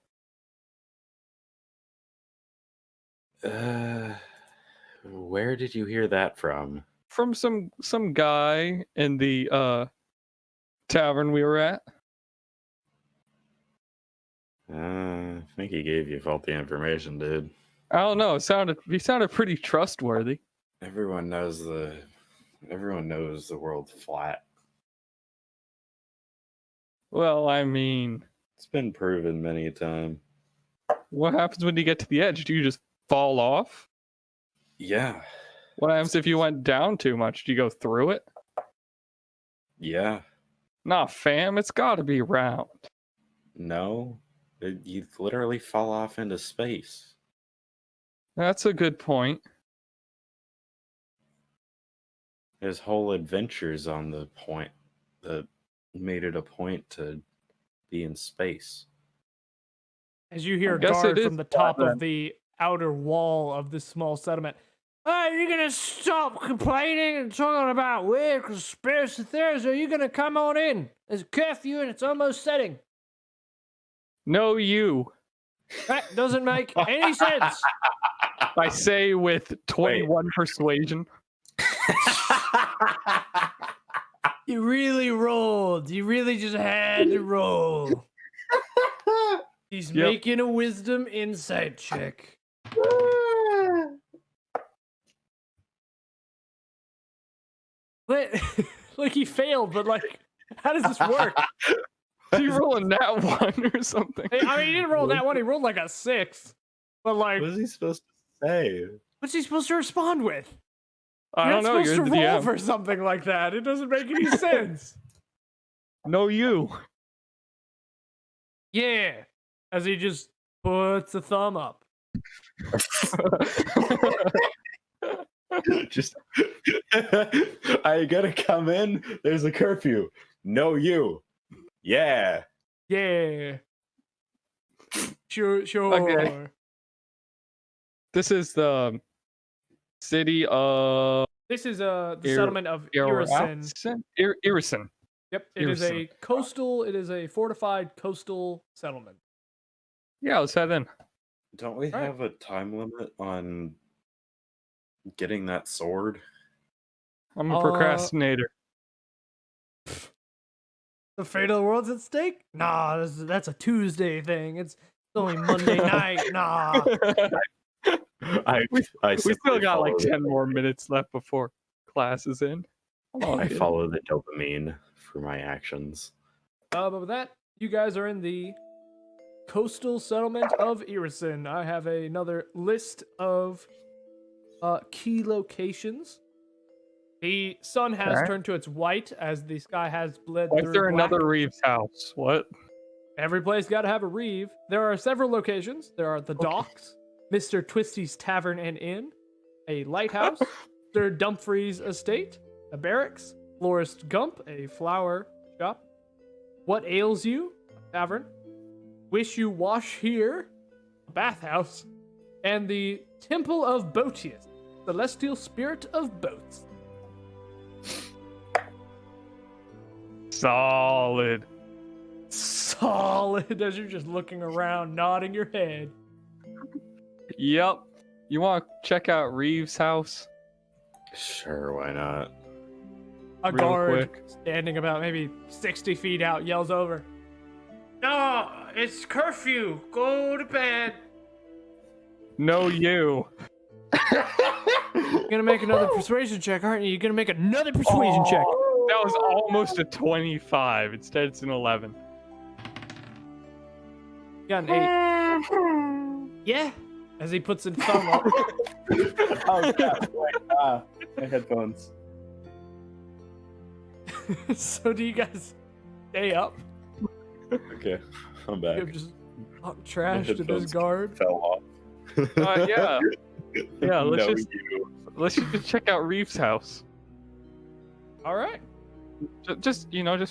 Where did you hear that from? From some guy in the tavern we were at. I think he gave you faulty information, dude. I don't know. He sounded pretty trustworthy. Everyone knows the world's flat. Well, I mean, It's been proven many a time. what happens when you get to the edge? Do you just fall off? Yeah. What happens if you went down too much? Do you go through it? Yeah. Nah, fam, it's gotta be round. No. You literally fall off into space. That's a good point. His whole adventures on the point that made it a point to be in space. As you hear a guess guard it from is the top flat, of the outer wall of this small settlement. Hey, you're gonna stop complaining and talking about weird conspiracy theories, or are you gonna come on in? There's a curfew and it's almost setting. No, you. That doesn't make any sense. I say with 21 persuasion. You really rolled. You really just had to roll. He's Yep. making a wisdom insight check. But, like he failed, but like, how does this work? Did you roll a nat 1 or something? I mean, he didn't roll that one. He rolled like a 6. But like, What is he supposed to say? what's he supposed to respond with? I don't know. You're You're supposed the to roll DM. for something like that. It doesn't make any sense. No, you. Yeah, as he just puts a thumb up. Just I gotta come in. There's a curfew. No, you. Yeah. Yeah. Sure. Okay. This is the city of This is the settlement of Aasimar. Aasimar. Yep, it is a Aasimar. coastal. It is a fortified coastal settlement. Yeah, let's head in. Don't we Alright. have a time limit on getting that sword? I'm a procrastinator. The fate of the world's at stake? Nah, that's a Tuesday thing. It's only Monday night. Nah. We still simply got like follow 10 more minutes left before class is in. I follow the dopamine for my actions. But with that, you guys are in the coastal settlement of Aasimar. I have another list of key locations. The sun has Okay. turned to its white as the sky has bled Why through is there black. another Reeves house? What? Every place got to have a reeve. There are several locations. There are the docks, Mr. Twisty's Tavern and Inn, a lighthouse, Sir Dumfries Estate, a barracks, Florist Gump, a flower shop, What Ails You, a tavern, Wish You Wash Here, a bathhouse, and the Temple of Botius, celestial spirit of boats. Solid. Solid as you're just looking around, nodding your head. Yep. You want to check out Reeves' house? Sure, why not? A Real guard quick. standing about maybe 60 feet out yells over. No, it's curfew. Go to bed. No, you. You're gonna make another persuasion check, aren't you? You're gonna make another persuasion check. That was almost a 25. Instead, it's an 11. You got an 8. Yeah. As he puts his thumb up. Oh, God. My headphones. So do you guys stay up? Okay, I'm back. You just talk trash My to this headphones guard? Fell off. Yeah. Yeah, let's No, just you. let's just check out Reeves' house. All right. Just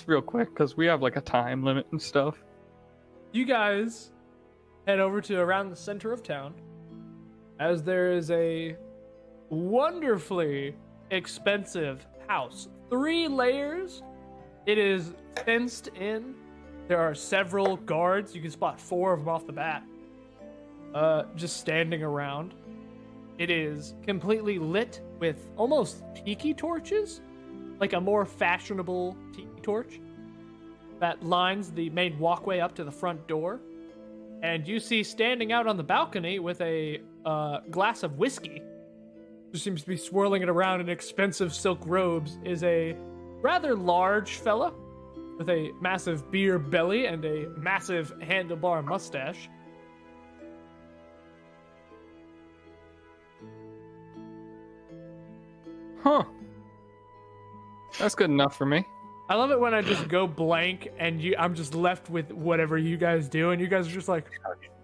real quick, because we have like a time limit and stuff. You guys head over to around the center of town, as there is a wonderfully expensive house. 3 layers. It is fenced in. There are several guards. You can spot 4 of them off the bat. Just standing around. It is completely lit with almost tiki torches, like a more fashionable tiki torch that lines the main walkway up to the front door. And you see standing out on the balcony with a glass of whiskey, who seems to be swirling it around in expensive silk robes, is a rather large fella with a massive beer belly and a massive handlebar mustache. Huh. That's good enough for me. I love it when I just go blank and I'm just left with whatever you guys do, and you guys are just like,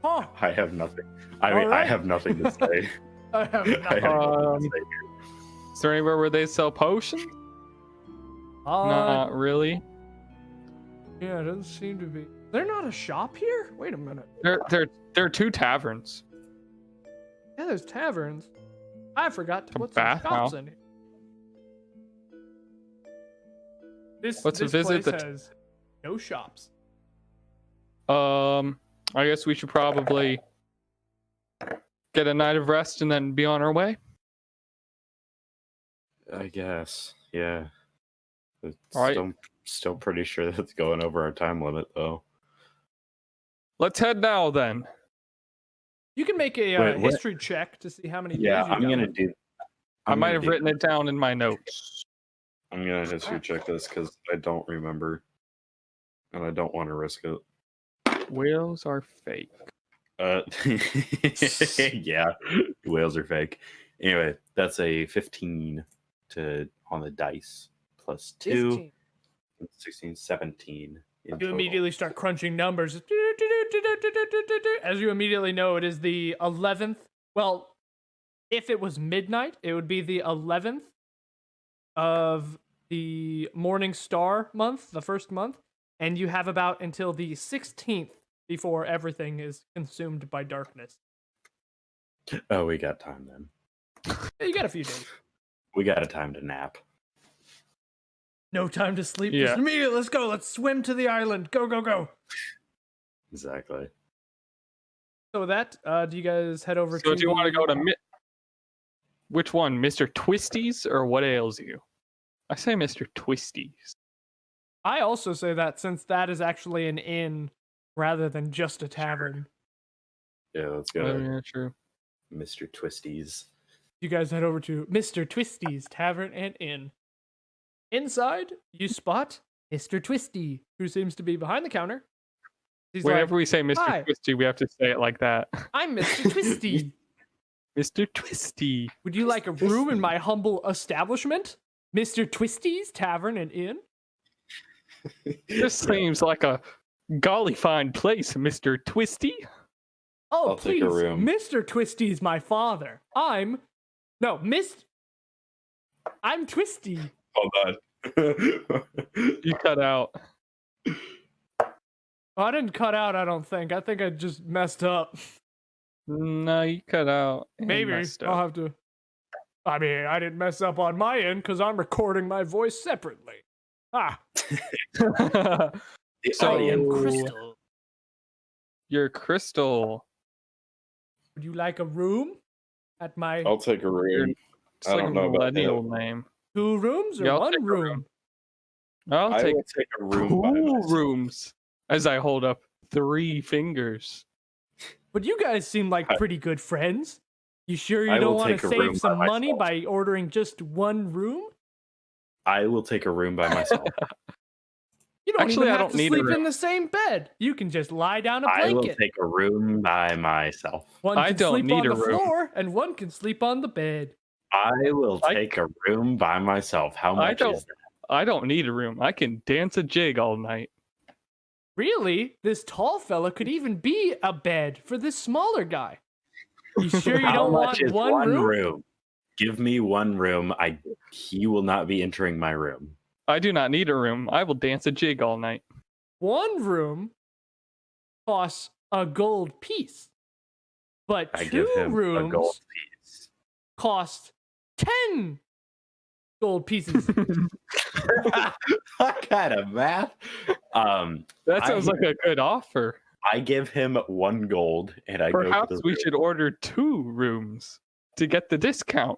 huh. I have nothing. I mean, Alright. I have nothing to say. I have I nothing. have nothing to say. Is there anywhere where they sell potions? Not really. Yeah, it doesn't seem to be. They're not a shop here? Wait a minute. There are 2 taverns. Yeah, there's taverns. I forgot to A put some shops bathhouse. in here. This Let's this visit place the has no shops. I guess we should probably get a night of rest and then be on our way. I guess, yeah. It's Alright. still pretty sure that's going over our time limit, though. Let's head now then. You can make a Wait, what? history check to see how many Yeah, days you I'm got gonna left. do. I might have do- written it down in my notes. I'm gonna history check this because I don't remember, and I don't want to risk it. Whales are fake. Yeah, whales are fake. Anyway, that's a 15 on the dice plus 2, 15. 16, 17. in You total. immediately start crunching numbers. As you immediately know, it is the 11th. Well, if it was midnight, it would be the 11th of the Morning Star month, the first month. And you have about until the 16th before everything is consumed by darkness. Oh, we got time then. Yeah, you got a few days. We got a time to nap. No time to sleep. Yeah. Just immediately, let's go. Let's swim to the island. Go, go, go. Exactly. So with that, do you guys head over to So do you want to the- go to which one, Mr. Twisties or what ails you? I say Mr. Twisties. I also say that since that is actually an inn rather than just a tavern. Yeah, let's go. Oh, yeah, true. Mr. Twisties. You guys head over to Mr. Twisty's Tavern and Inn. Inside, you spot Mr. Twisty, who seems to be behind the counter. He's Whenever like, we say Mr. "Hi, Twisty, we have to say it like that. I'm Mr. Twisty. Mr. Twisty. Would you like a room in my humble establishment? Mr. Twisty's Tavern and Inn? This seems like a golly fine place, Mr. Twisty. Oh, I'll take please, a room. Mr. Twisty's my father. I'm Twisty. Hold on. You cut out. Oh, I didn't cut out, I don't think. I think I just messed up. No, you cut out. and Maybe messed I'll up. have to. I mean, I didn't mess up on my end because I'm recording my voice separately. Ah, The So- I am audience. Crystal. You're Crystal. Would you like a room at my? I'll take a room. It's like a millennial name. 2 rooms or Yeah, I'll 1 take a room? room. I'll I take will take a room by 2 myself. rooms as I hold up 3 fingers. But you guys seem like pretty good friends. You sure you I don't will want take to a room save some by money myself. by ordering just 1 room? I will take a room by myself. You don't Actually, even I have don't to need a sleep room. in the same bed. You can just lie down a I will blanket. take a room by myself. One I can don't sleep need on a the room. floor, and one can sleep on the bed. I will I- take a room by myself. How much is that? I don't need a room. I can dance a jig all night. Really? This tall fella could even be a bed for this smaller guy. You sure you How don't much want is 1 room? Give me 1 room. He will not be entering my room. I do not need a room. I will dance a jig all night. 1 room costs a gold piece, but I 2 give him a gold rooms piece. cost 10 gold pieces. What kind of math? That sounds like a good offer. I give him 1 gold, and I go to Perhaps the we room. should order 2 rooms to get the discount.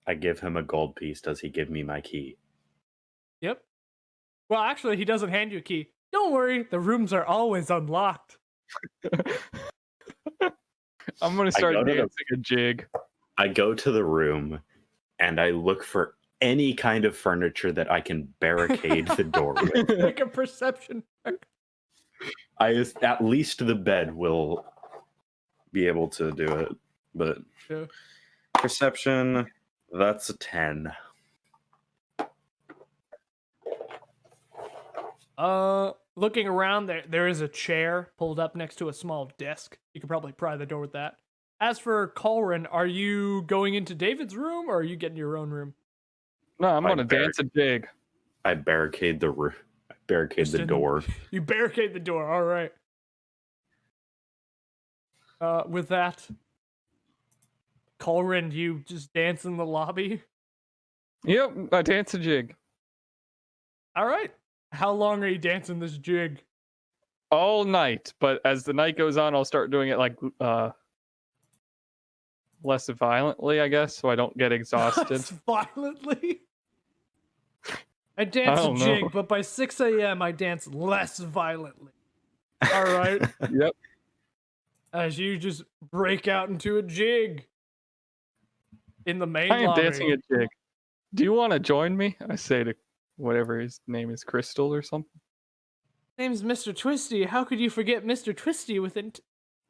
I give him a gold piece. Does he give me my key? Yep. Well, actually, he doesn't hand you a key. Don't worry, the rooms are always unlocked. I'm gonna start go to the- dancing a jig. I go to the room, and I look for any kind of furniture that I can barricade the door with. Make a perception check. At least the bed will be able to do it, but Yeah. perception, that's a 10. Looking around, there is a chair pulled up next to a small desk. You could probably pry the door with that. As for Caulran, are you going into David's room or are you getting your own room? No, I'm I gonna dance a jig. I barricade the room. I barricade Just the in- door. You barricade the door. All right. With that, Caulran, you just dance in the lobby. Yep, I dance a jig All right. How long are you dancing this jig? all night. But as the night goes on, I'll start doing it like less violently, I guess, so I don't get exhausted. Violently. I dance a don't jig, know. but by 6 a.m. I dance less violently. All right. Yep. As you just break out into a jig in the main I am lobby. dancing a jig. Do you want to join me? I say to whatever his name is, Crystal or something. Name's Mr. Twisty. How could you forget Mr. Twisty within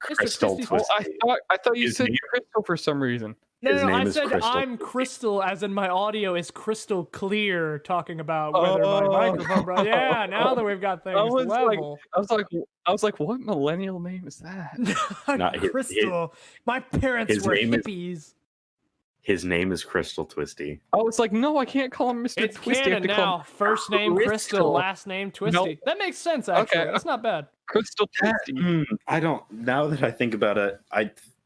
Crystal Twisty- Twisty. I thought you His said name- Crystal for some reason. No, His no, name I is said Crystal I'm Twisty. crystal, as in my audio is crystal clear, talking about whether my Oh. microphone. Yeah, now that we've got things I was level. I was like, what millennial name is that? Not his- crystal. My parents his were name is- hippies. His name is Crystal Twisty. I was like, no, I can't call him Mr. It's Twisty. I have canon to call now. him First name Crystal, Crystal. last name Twisty. Nope. That makes sense, actually. Okay. That's not bad. Crystal Twisty. I don't. Now that I think about it,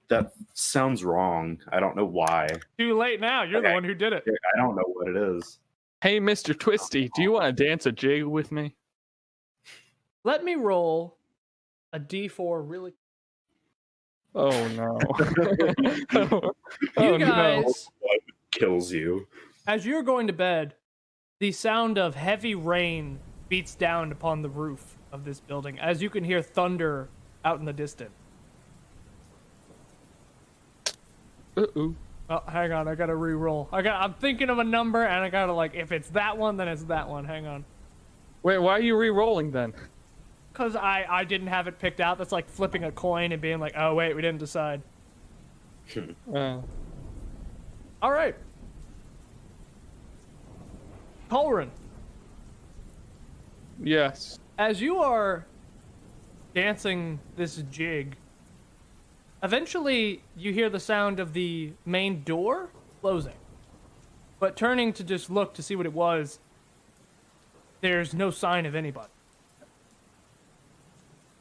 that sounds wrong. I don't know why. Too late now. You're the Okay. one who did it. I don't know what it is. Hey, Mr. Twisty, do you want to dance a jig with me? Let me roll a d4 really. Oh no. You Oh, no. guys, Kills you. as you're going to bed, the sound of heavy rain beats down upon the roof of this building, as you can hear thunder out in the distance. Uh-oh. Oh, hang on, I gotta re-roll. I'm thinking of a number, and I gotta, like, if it's that one, then it's that one. Hang on. Wait, why are you re-rolling then? Because I didn't have it picked out. That's like flipping a coin and being like, oh, wait, we didn't decide. All right. Caulran, Yes. as you are dancing this jig, eventually you hear the sound of the main door closing. But turning to just look to see what it was, there's no sign of anybody.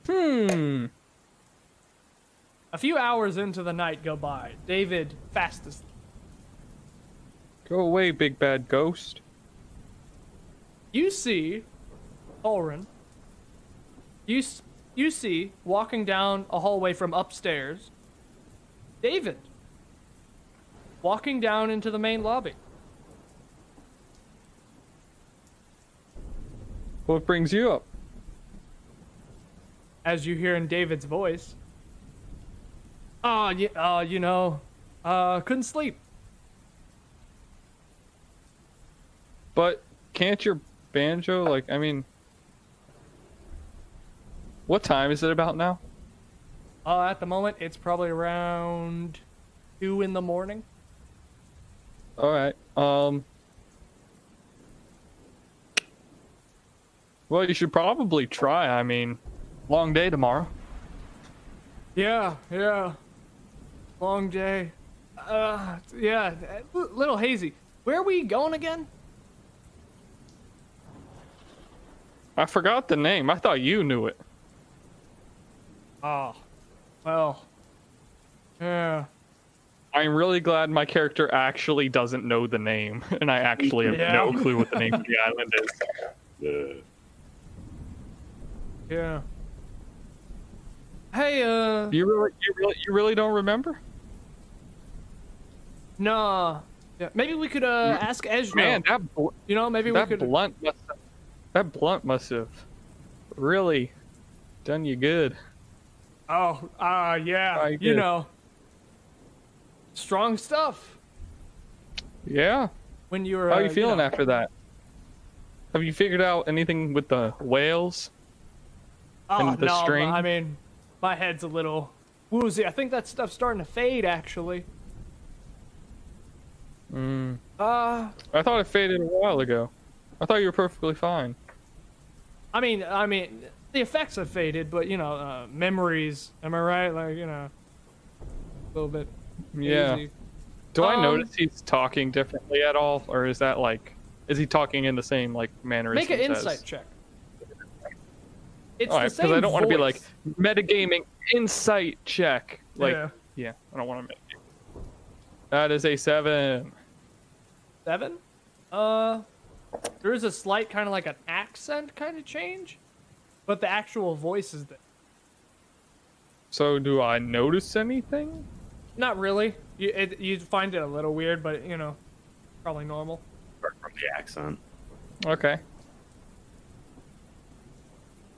Hmm. A few hours into the night go by. David fast asleep. Go away, big bad ghost. You see Caulran. You see walking down a hallway from upstairs David, walking down into the main lobby. What brings you up? As you hear in David's voice. Couldn't sleep. But can't your banjo, like, I mean, what time is it about now? At the moment, it's probably around 2 in the morning. All right. Well, you should probably try. I mean, long day tomorrow. Yeah. Long day. Yeah, little hazy. Where are we going again? I forgot the name. I thought you knew it. Oh, well, yeah. I'm really glad my character actually doesn't know the name, and I actually have no clue what the name of the island is. Yeah. Hey, You really don't remember? Nah. Yeah, maybe we could ask Eshno. Man, maybe we could. That blunt must have really done you good. Oh, yeah. You know, strong stuff. Yeah. When you were. How are you feeling after that? Have you figured out anything with the whales? Oh, the string? I mean, my head's a little woozy. I think that stuff's starting to fade, actually. I thought it faded a while ago. I thought you were perfectly fine. I mean, the effects have faded, but memories. Am I right? Like, a little bit. Yeah. hazy. Do I notice he's talking differently at all, or is that like, is he talking in the same like mannerisms? Make an insight check. It's all right, the same because I don't want to be voice. like metagaming insight check. Like, Yeah. I don't want to make it. That is a 7. 7? There is a slight kind of like an accent kind of change, but the actual voice is there. So do I notice anything? Not really. You find it a little weird, but probably normal. Apart from the accent. Okay.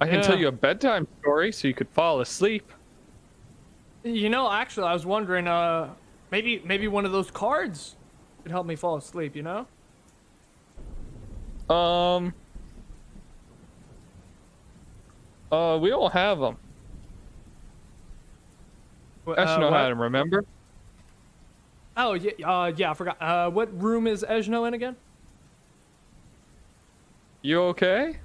I can tell you a bedtime story so you could fall asleep. Actually, I was wondering, maybe one of those cards could help me fall asleep. We all have them. Eshno had him, remember? Oh, yeah, I forgot. What room is Eshno in again? You okay?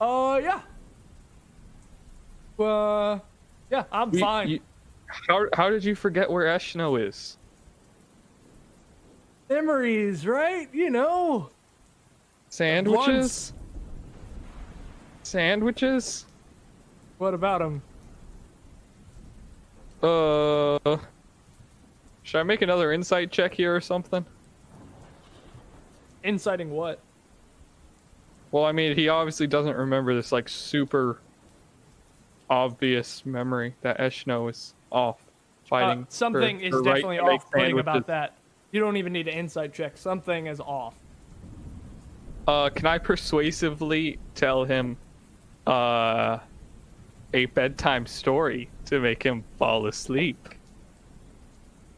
Yeah. Yeah, I'm fine. How did you forget where Eshno is? Memories, right? Sandwiches? Sandwiches? What about them? Should I make another insight check here or something? Inciting what? Well, I mean, he obviously doesn't remember this, like, super obvious memory that Eshno is off fighting. Something is definitely off-putting about that. You don't even need an insight check. Something is off. Can I persuasively tell him a bedtime story to make him fall asleep?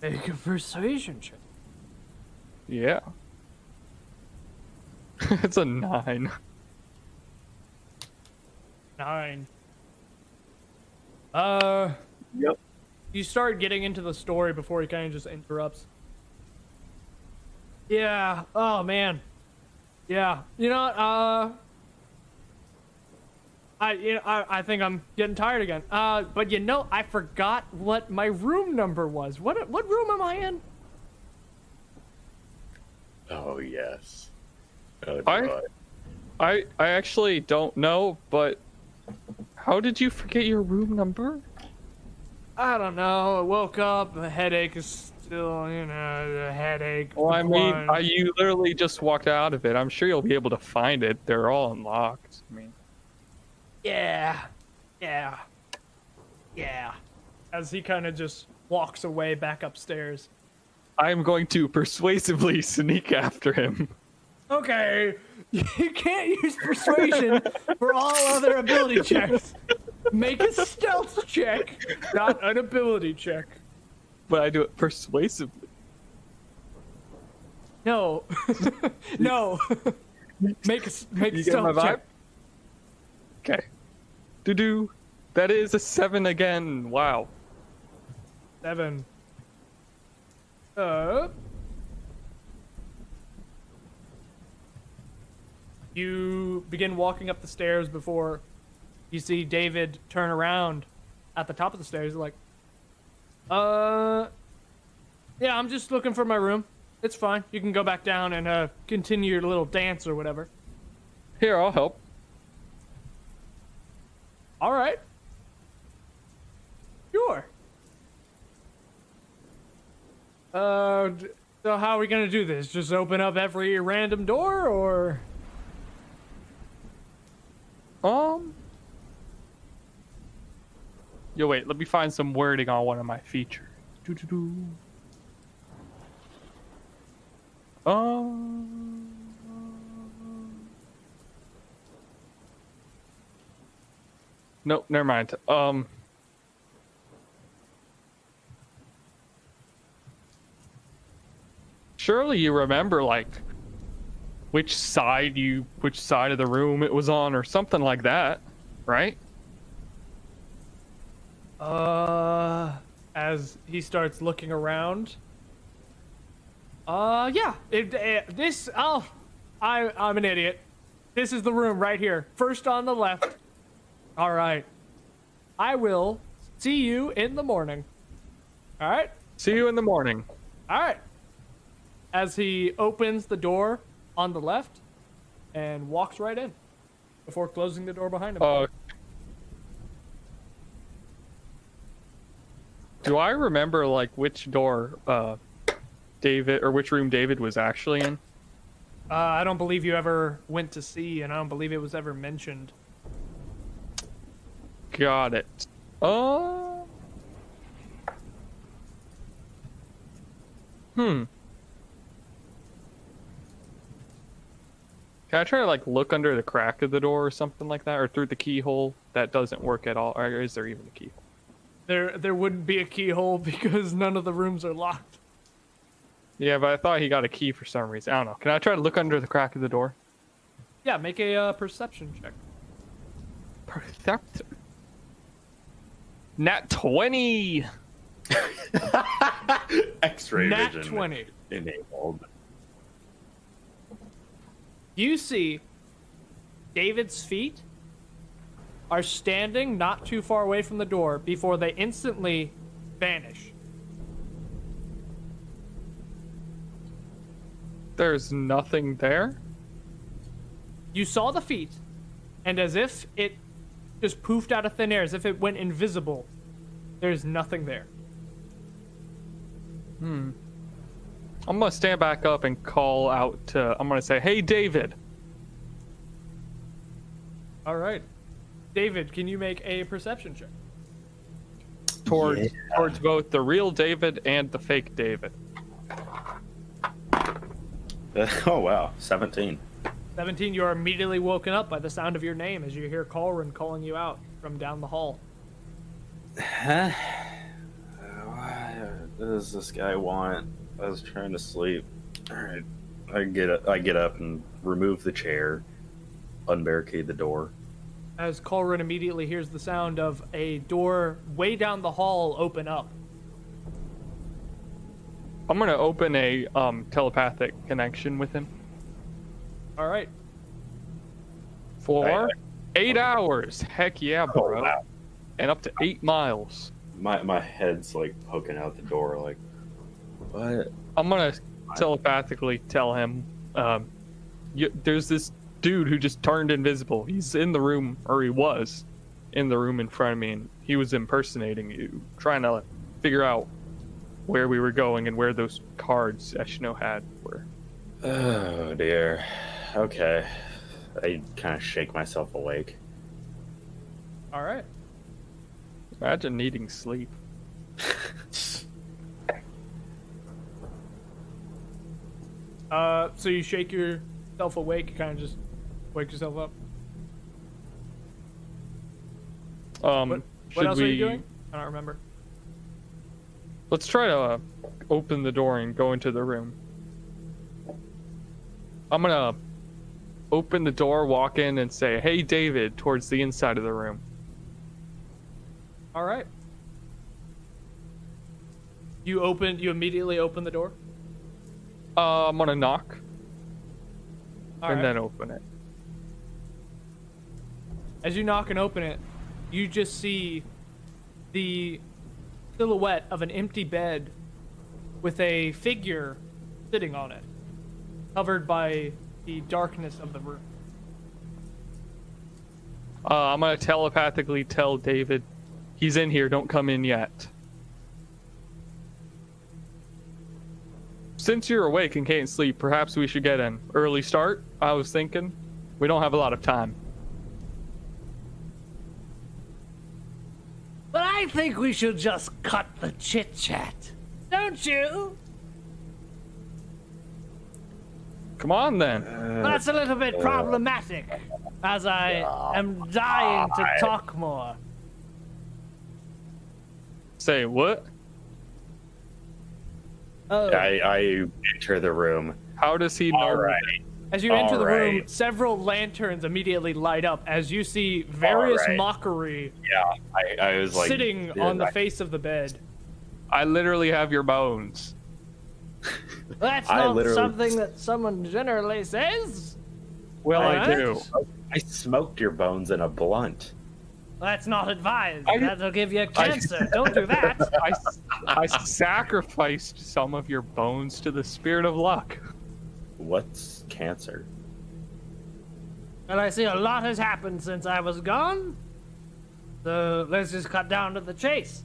Make a persuasion check. Yeah. It's a 9. 9. Yep. You start getting into the story before he kind of just interrupts. Yeah. Oh man. Yeah. I think I'm getting tired again. But I forgot what my room number was. What room am I in? Oh yes. I actually don't know, but how did you forget your room number? I don't know. I woke up. The headache is still, the headache. Well, I mean, you literally just walked out of it. I'm sure you'll be able to find it. They're all unlocked. I mean, Yeah. as he kind of just walks away back upstairs. I'm going to persuasively sneak after him. Okay, you can't use persuasion for all other ability checks. Make a stealth check, not an ability check. But I do it persuasively. No. No. Make a You get my stealth vibe? check. Okay. Doo-doo. That is a 7 again. Wow. 7. You begin walking up the stairs before you see David turn around at the top of the stairs like, yeah, I'm just looking for my room. It's fine. You can go back down and continue your little dance or whatever. Here, I'll help. All right. Sure. So how are we gonna do this? Just open up every random door, or? Yo, wait, let me find some wording on one of my features. Doo-doo-doo. Nope, never mind. Surely you remember, like, which side of the room it was on or something like that, right? As he starts looking around. Yeah. I'm an idiot. This is the room right here. First on the left. All right. I will see you in the morning. All right? See you in the morning. All right. As he opens the door on the left and walks right in before closing the door behind him. Do I remember, like, which door David, or which room David was actually in? I don't believe you ever went to see, and I don't believe it was ever mentioned. Got it. Can I try to, like, look under the crack of the door or something like that, or through the keyhole? That doesn't work at all. Or is there even a keyhole? There wouldn't be a keyhole because none of the rooms are locked. Yeah, but I thought he got a key for some reason. I don't know. Can I try to look under the crack of the door? Yeah, make a perception check. Perception. Nat 20. X-ray Nat vision 20. enabled. You see David's feet are standing not too far away from the door before they instantly vanish. There's nothing there? You saw the feet, and as if it just poofed out of thin air, as if it went invisible, there's nothing there. I'm gonna stand back up and call out to, I'm gonna say, hey, David. All right. David, can you make a perception check? Towards both the real David and the fake David. Oh, wow. 17. 17, you are immediately woken up by the sound of your name as you hear Caulran calling you out from down the hall. Huh? What does this guy want? I was trying to sleep. All right. I get up and remove the chair, unbarricade the door. As Caulran immediately hears the sound of a door way down the hall open up. I'm gonna open a telepathic connection with him. All right. For 8 hours. Heck yeah, bro. Oh, wow. And up to 8 miles. My head's like poking out the door, like, what? I'm gonna telepathically tell him, there's this dude who just turned invisible. He's in the room, or he was in the room in front of me, and he was impersonating you, trying to figure out where we were going and where those cards Eshno had were. Oh dear. Okay. I kind of shake myself awake. All right. Imagine needing sleep. So you shake yourself awake, you kind of just wake yourself up. What else are you doing? I don't remember. Let's try to open the door and go into the room. I'm gonna open the door, walk in, and say, "Hey, David," towards the inside of the room. All right. You immediately open the door? I'm gonna knock All and right. then open it. As you knock and open it, you just see the silhouette of an empty bed with a figure sitting on it, covered by the darkness of the room. I'm gonna telepathically tell David, "He's in here. Don't come in yet." Since you're awake and can't sleep, perhaps we should get an early start. I was thinking, we don't have a lot of time. But I think we should just cut the chit-chat. Don't you? Come on then. That's a little bit problematic, as I am dying to talk more. Say what? Oh, I enter the room. How does he know? All right. As you enter the room, Alright. several lanterns immediately light up as you see various Alright. mockery Yeah, I was like sitting on the face of the bed. I literally have your bones. that's I not literally- something that someone generally says. Well, I Alright. do. I smoked your bones in a blunt. That's not advised. I- That'll give you cancer. Don't do that. I sacrificed some of your bones to the spirit of luck. What's cancer? Well, I see a lot has happened since I was gone. So let's just cut down to the chase.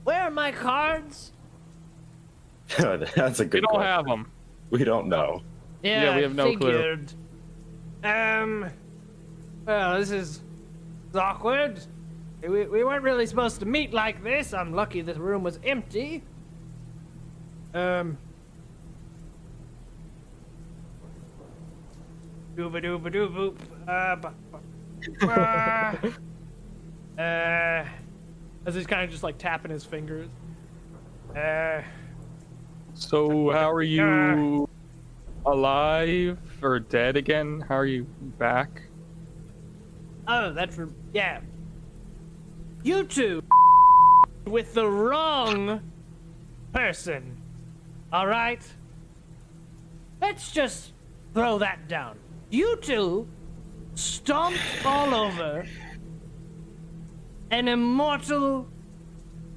Where are my cards? That's a We good don't question. have them. We don't know. Yeah, we I have no clue. figured. Well, this is awkward. We weren't really supposed to meet like this. I'm lucky this room was empty. Dooba dooba doo boop. As he's kind of just like tapping his fingers. So, how are you? Alive or dead again? How are you back? Oh, yeah. You two with the wrong person. All right? Let's just throw that down. You two stomped all over an immortal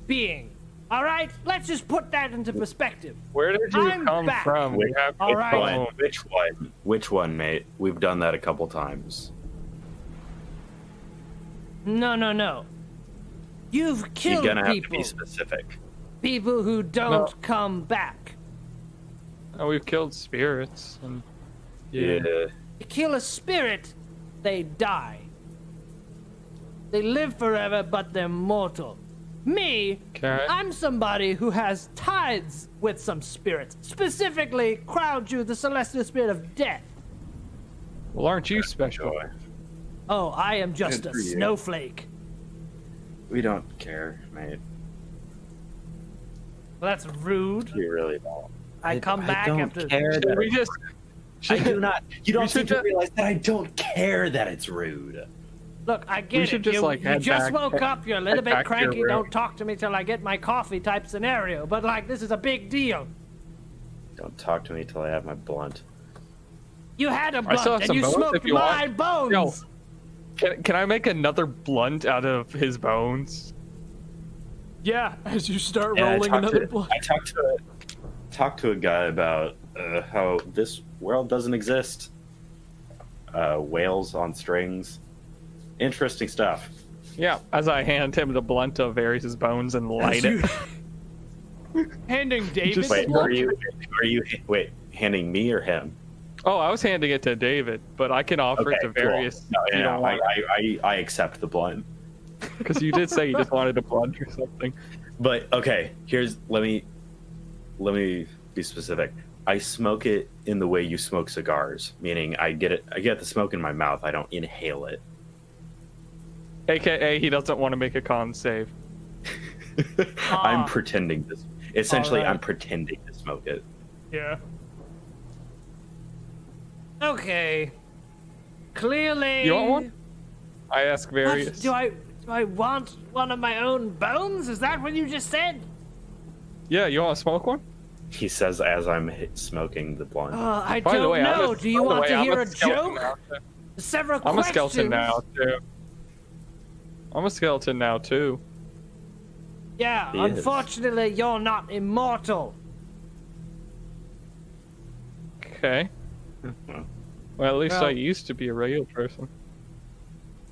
being. All right? Let's just put that into perspective. Where did you I'm come back. from? We have All right. bones. Which one? Which one, mate? We've done that a couple times. No. You've You're killed gonna have to people. be specific. People who don't come back. Oh, we've killed spirits. And Yeah. You kill a spirit, they die. They live forever, but they're mortal. Me, Okay. I'm somebody who has ties with some spirits. Specifically, Crowdju, the celestial spirit of death. Well, aren't you special? Joy. Oh, I am just Good a for you. snowflake. We don't care, mate. Well, that's rude. We really don't. I come back don't after. care Should that we just? I do not. You don't We seem should to ju- realize that I don't care that it's rude. Look, I get should it. just, You, like, you head just back- woke up. You're a little head bit back to your cranky. room. Don't talk to me till I get my coffee type scenario. But, like, this is a big deal. Don't talk to me till I have my blunt. You had a I blunt still have and some you bones smoked if you my want. bones. Yo, can I make another blunt out of his bones? Yeah, as you start Yeah, rolling another blood. I talked to a guy about how this world doesn't exist. Whales on strings. Interesting stuff. Yeah. As I hand him the blunt of Varys' bones and light it. Handing David Just- the Wait, blood? are you handing me or him? Oh, I was handing it to David, but I can offer it to cool. Varys. No, if you don't want I accept the blunt. because you did say you just wanted a blunt or something. But okay, let me be specific. I smoke it in the way you smoke cigars, meaning I get the smoke in my mouth. I don't inhale it. AKA, he doesn't want to make a con save. I'm pretending this. Essentially, All right. I'm pretending to smoke it. Yeah. Okay. Clearly. You want one? I ask various. Do I want one of my own bones? Is that what you just said? Yeah, you want to smoke one? He says as I'm smoking the blunt. I By the don't way, know. Do you want to hear a joke? Several I'm a questions. skeleton now too. I'm a skeleton now too. Yeah, He is. unfortunately, you're not immortal. Okay. Well, at least Well- I used to be a regular person.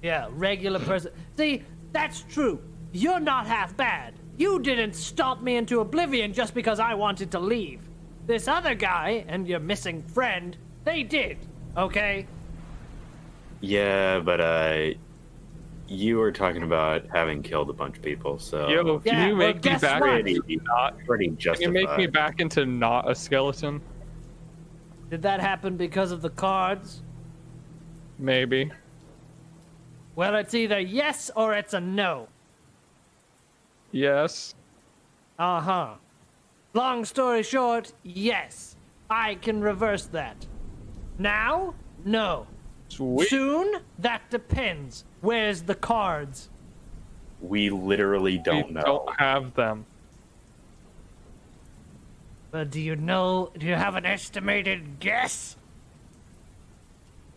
Yeah, regular person. See, that's true. You're not half bad. You didn't stomp me into oblivion just because I wanted to leave. This other guy and your missing friend, they did, okay? Yeah, but you were talking about having killed a bunch of people, so Yo, can Yeah, you well, make me guess back what? into not? pretty Can you justified. make me back into not a skeleton? Did that happen because of the cards? Maybe. Well, it's either yes or it's a no. Yes. Uh-huh. Long story short, yes. I can reverse that. Now? No. Sweet. Soon? That depends. Where's the cards? We literally don't We know. don't have them. Do you have an estimated guess?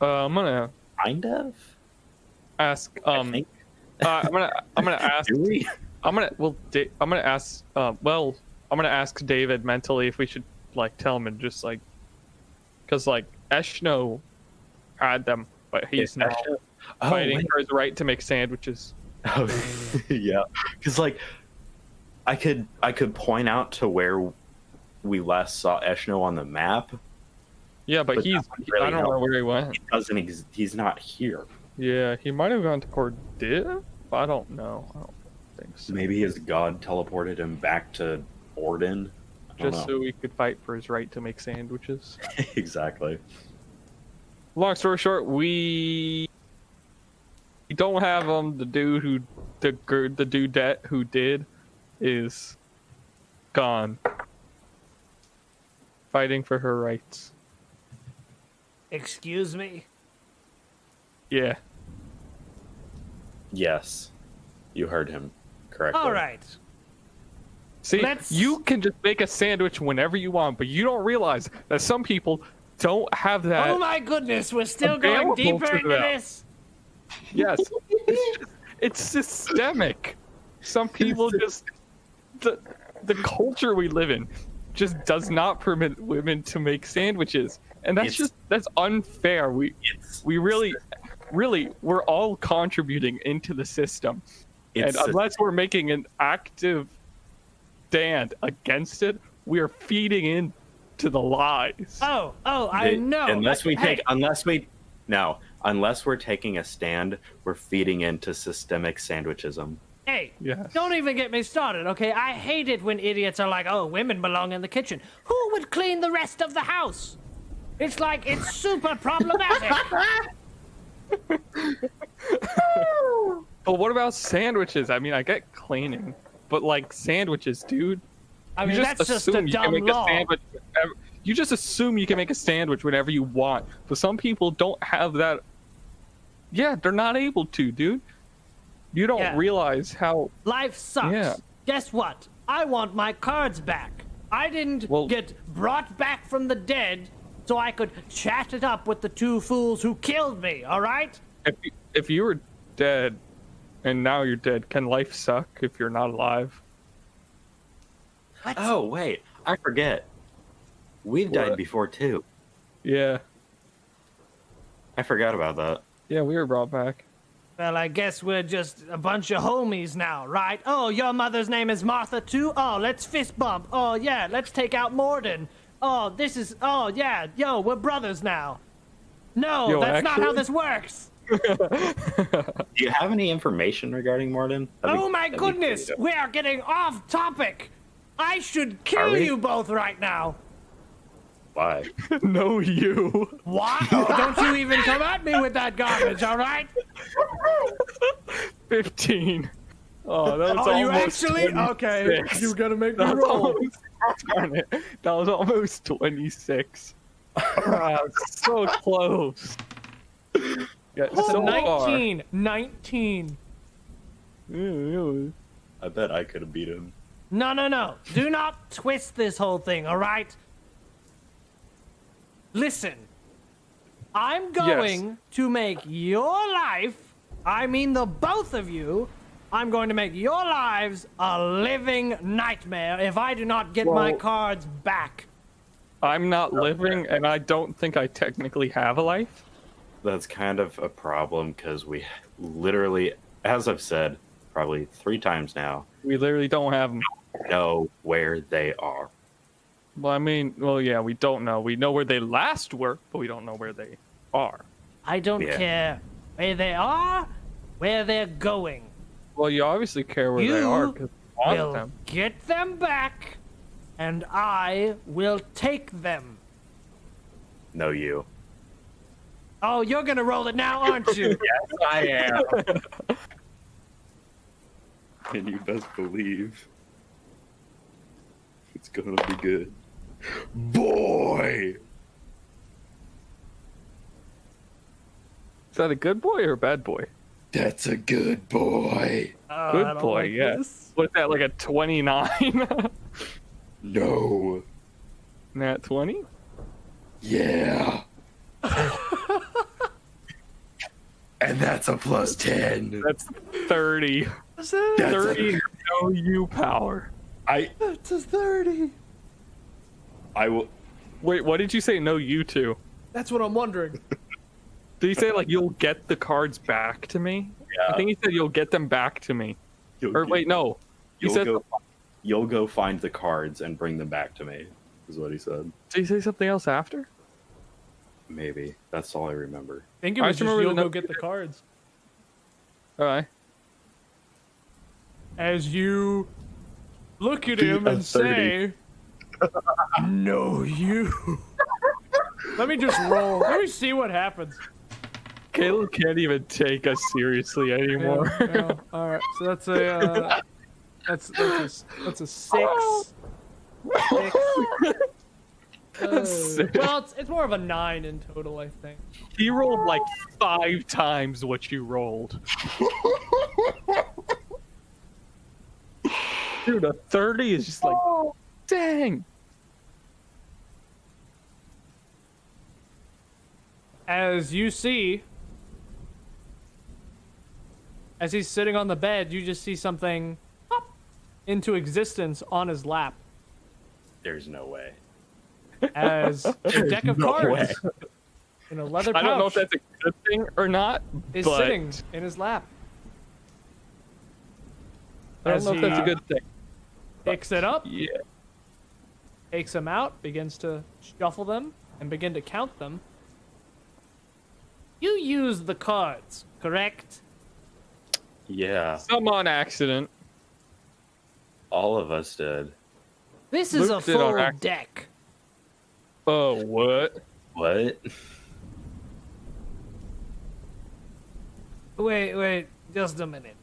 I'm gonna Kind of. ask. I think. I'm gonna ask. Do we? I'm gonna ask. I'm gonna ask David mentally if we should like tell him and just like, cause like Eshno had them, but he's now fighting wait. for his right to make sandwiches. Oh, yeah. Because like, I could point out to where we last saw Eshno on the map. Yeah, but But he's. that would really I don't know help. where he went. He's not here. Yeah, he might have gone to Cordiv. I don't know. I don't think so. Maybe his god teleported him back to Mordin. I don't Just know. so he could fight for his right to make sandwiches. Exactly. Long story short, we don't have the dude who the dudette who did is gone, fighting for her rights. Excuse me? Yeah. Yes, you heard him correctly. All right. See, Let's- you can just make a sandwich whenever you want, but you don't realize that some people don't have that. Oh my goodness, we're still going available deeper to into them. this? Yes, it's systemic. Some people just the culture we live in just does not permit women to make sandwiches, and that's unfair. We really we're all contributing into the system, and It's unless we're making an active stand against it, we are feeding into the lies. Oh, I know. Unless Hey, we're taking a stand, we're feeding into systemic sandwichism. Hey, Yes. don't even get me started, okay? I hate it when idiots are like, oh, women belong in the kitchen. Who would clean the rest of the house? It's like, it's super problematic. But what about sandwiches? I mean, I get cleaning, but like sandwiches, dude. I mean, you that's just a assume you can dumb make law. a sandwich. You just assume you can make a sandwich whenever you want. But some people don't have that. Yeah, they're not able to, dude. You don't Yeah. realize how. Life sucks. Yeah. Guess what? I want my cards back. I didn't Well- get brought back from the dead so I could chat it up with the two fools who killed me, all right? If you were dead, and now you're dead, can life suck if you're not alive? What? Oh wait, I forget. We've died What? before too. Yeah. I forgot about that. Yeah, we were brought back. Well, I guess we're just a bunch of homies now, right? Oh, your mother's name is Martha too? Oh, let's fist bump. Oh, yeah, let's take out Mordin. Oh, yeah, yo, we're brothers now. No, Yo, that's not how actually- this works. Do you have any information regarding Mordin? Oh my goodness, we are getting off topic. I should kill you both right now. Why? No, you. What? Oh, don't you even come at me with that garbage, all right? 15. Oh, that was Oh, you almost actually? 26. Okay, you gotta make me That was roll. almost, darn it. That was almost 26. Ah, so close. Yeah, So so 19. 19. far. I bet I could have beat him. No. Do not twist this whole thing, all right? Listen. I'm going to make your life, I mean the both of you, I'm going to make your lives a living nightmare if I do not get my cards back. I'm not living, and I don't think I technically have a life. That's kind of a problem because we literally, as I've said probably 3 times now, We literally don't have them. know where they are. Well, I mean, well, yeah, we don't know. We know where they last were, but we don't know where they are. I don't Yeah. care where they are, where they're going. Well, you obviously care where they are because you want Will them. get them back, and I will take them. No, you. Oh, you're gonna roll it now, aren't you? Yes, I am. And you best believe it's gonna be good. Boy! Is that a good boy or a bad boy? That's a good boy. I Good don't boy, like yeah. this. What is that, like a 29? No. Nat 20? Yeah. And that's a plus 10. That's 30. What's that? That's 30 no you power. That's a 30. I will. Wait, what did you say no you to? That's what I'm wondering. Did you say like you'll get the cards back to me? Yeah. I think he said you'll get them back to me. Or wait, no. He said You'll go find the cards and bring them back to me, is what he said. did he say something else after? Maybe. That's all I remember. I think it I was just just remember you'll the go note- get the cards. Alright. As you look at Be him a and 30. say, no, you. Let me just roll. Let me see what happens. Caleb can't even take us seriously anymore. Yeah, all right, so that's a that's a 6. Six. Well, it's more of a 9 in total, I think. He rolled like 5 times what you rolled. Dude, a 30 is just like, dang. As you see, as he's sitting on the bed, you just see something pop into existence on his lap. There's no way. As a deck of No cards in a leather pouch I don't know if that's a good thing or not, is but sitting in his lap. I don't as know if that's a he good thing. Picks it up, Yeah. takes them out, begins to shuffle them, and begin to count them. You use the cards, correct? Yeah, Some on accident. all of us did. This is Luke a did on full accident. deck. Oh, what? What? Wait, just a minute.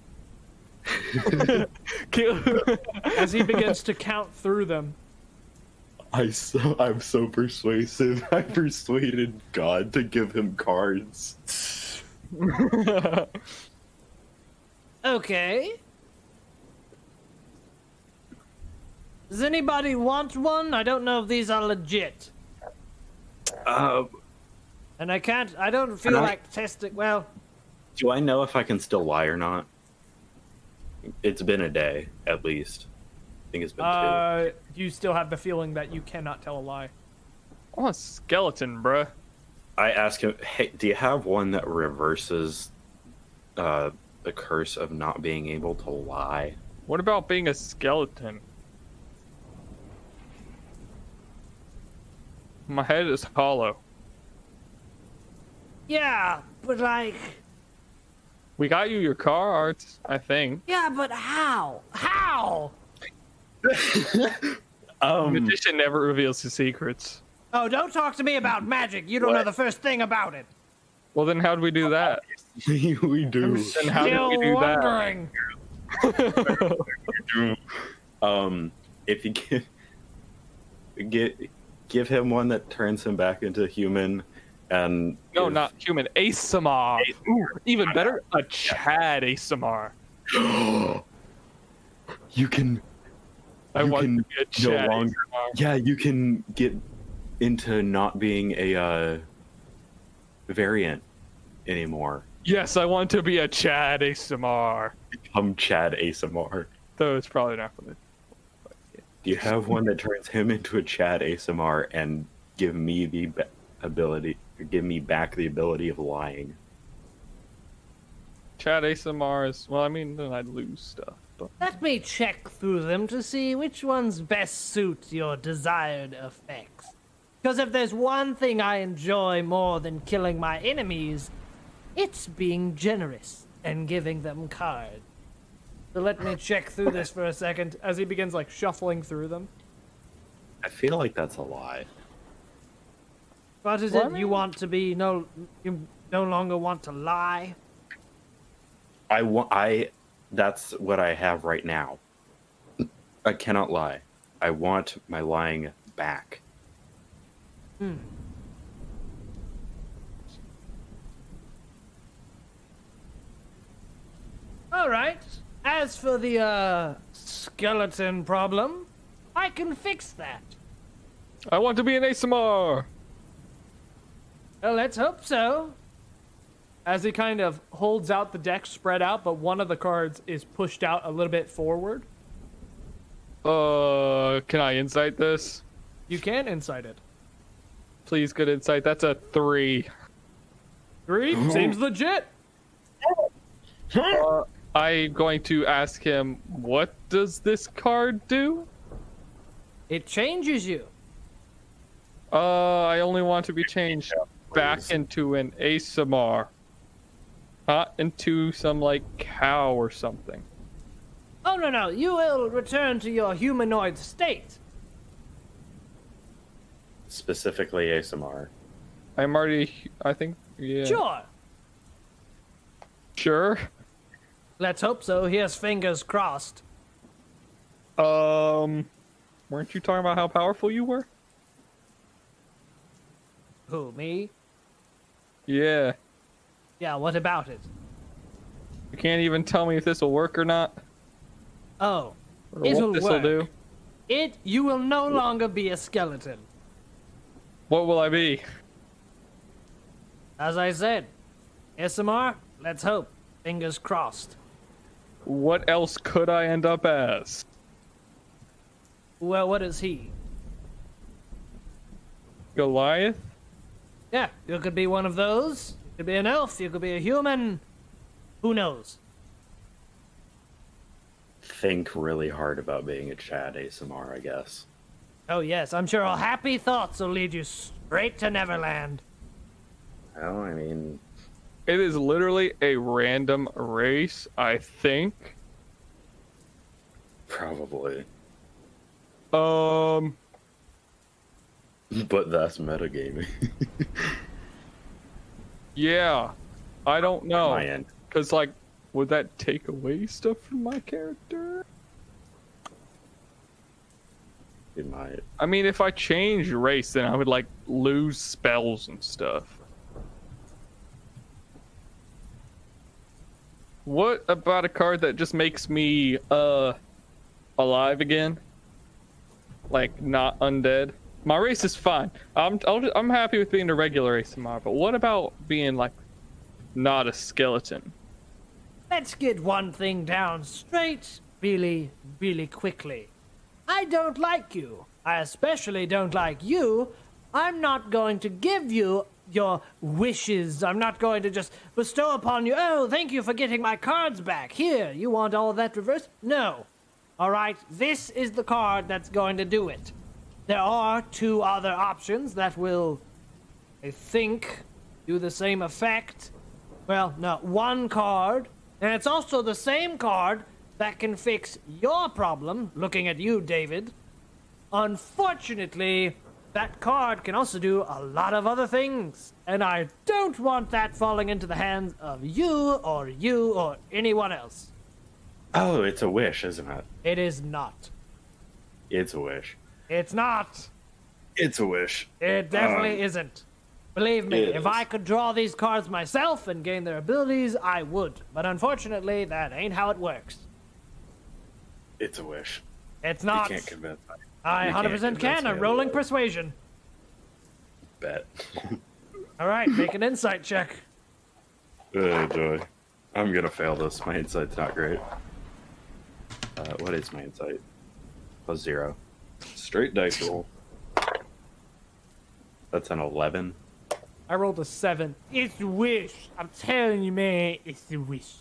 As he begins to count through them. I'm so persuasive. I persuaded God to give him cards. Okay. Does anybody want one? I don't know if these are legit. And I don't feel Can I- like testing. Well, Do I know if I can still lie or not? It's been a day, at least. I think it's been 2. You still have the feeling that you cannot tell a lie. I'm a skeleton, bruh. I asked him, hey, do you have one that reverses the curse of not being able to lie? What about being a skeleton? My head is hollow. yeah, but like, We got you your cards, I think. Yeah, but how? How? Magician never reveals his secrets. Oh, don't talk to me about magic. You don't know the first thing about it. Well, then how do we do that? we do. Then how do we do wondering. If you give him one that turns him back into human, and No, not human. Aasimar. Ooh, even better, a Chad Aasimar. you can. I You want can to be a Chad no longer. Aasimar. Yeah, you can get into not being a variant anymore. Yes, I want to be a Chad Aasimar. Become Chad Aasimar. Though it's probably not for the. Do you have one that turns him into a Chad Aasimar and give me the ability, give me back the ability of lying? Chad Aasimar is, well, I mean, then I'd lose stuff. But Let me check through them to see which ones best suit your desired effects. Because if there's one thing I enjoy more than killing my enemies, it's being generous and giving them cards. So let me check through this for a second as he begins like shuffling through them. I feel like that's a lie. What is it you want to be? You no longer want to lie? That's what I have right now. I cannot lie. I want my lying back. All right. As for the skeleton problem, I can fix that. I want to be an Aasimar. Well, let's hope so. As he kind of holds out the deck spread out, but one of the cards is pushed out a little bit forward. Can I insight this? You can insight it. Please, good insight. That's a 3. 3 seems legit. I'm going to ask him, what does this card do? It changes you. I only want to be changed back into an Aasimar. Not into some, like, cow or something. Oh, no. You will return to your humanoid state. Specifically Aasimar. I'm already, I think, yeah. Sure. Let's hope so. Here's fingers crossed. Weren't you talking about how powerful you were? Who, me? Yeah. Yeah, what about it? You can't even tell me if this will work or not. Oh, Or it'll what this will work. do. You will no longer be a skeleton. What will I be? As I said, Aasimar, let's hope. Fingers crossed. What else could I end up as? Well, what is he? Goliath? Yeah, you could be one of those. You could be an elf. You could be a human. Who knows? Think really hard about being a Chad Aasimar, I guess. Oh, yes. I'm sure all happy thoughts will lead you straight to Neverland. Well, I mean, It is literally a random race, I think. probably. But But that's metagaming. yeah. I don't know. My end. Because, like, would that take away stuff from my character? It might. I mean, if I change race, then I would, like, lose spells and stuff. What about a card that just makes me, alive again? Like, not undead? My race is fine. I'm happy with being a regular Aasimar, but what about being, like, not a skeleton? Let's get one thing down straight really, really quickly. I don't like you. I especially don't like you. I'm not going to give you your wishes. I'm not going to just bestow upon you, oh, thank you for getting my cards back. Here, you want all of that reversed? No. All right, this is the card that's going to do it. There are 2 other options that will, I think, do the same effect. Well, no, one card. And it's also the same card that can fix your problem, looking at you, David. Unfortunately, that card can also do a lot of other things. And I don't want that falling into the hands of you or anyone else. Oh, it's a wish, isn't it? It is not. It's a wish. It's not. It's a wish. It definitely isn't. Believe me, it if is. I could draw these cards myself and gain their abilities, I would. But unfortunately, that ain't how it works. It's a wish. It's You not. can't convince me. I You 100% can't can. convince I'm me rolling otherwise. persuasion. Bet. All right, make an insight check. Oh, joy. I'm gonna fail this. My insight's not great. What is my insight? +0. Straight dice roll. That's an 11. I rolled a 7. It's a wish. I'm telling you, man, it's a wish.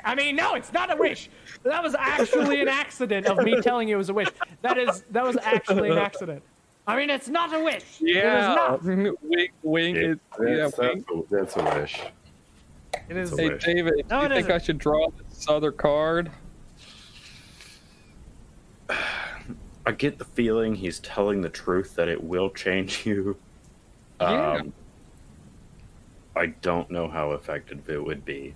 I mean, no, it's not a wish. That was actually an accident of me telling you it was a wish. That was actually an accident. I mean, it's not a wish. Yeah. It is not. Wing. That's a wish. It is. It's a Hey, wish. David, do No, you it think I isn't. should draw this other card? I get the feeling he's telling the truth that it will change you. Yeah. I don't know how effective it would be.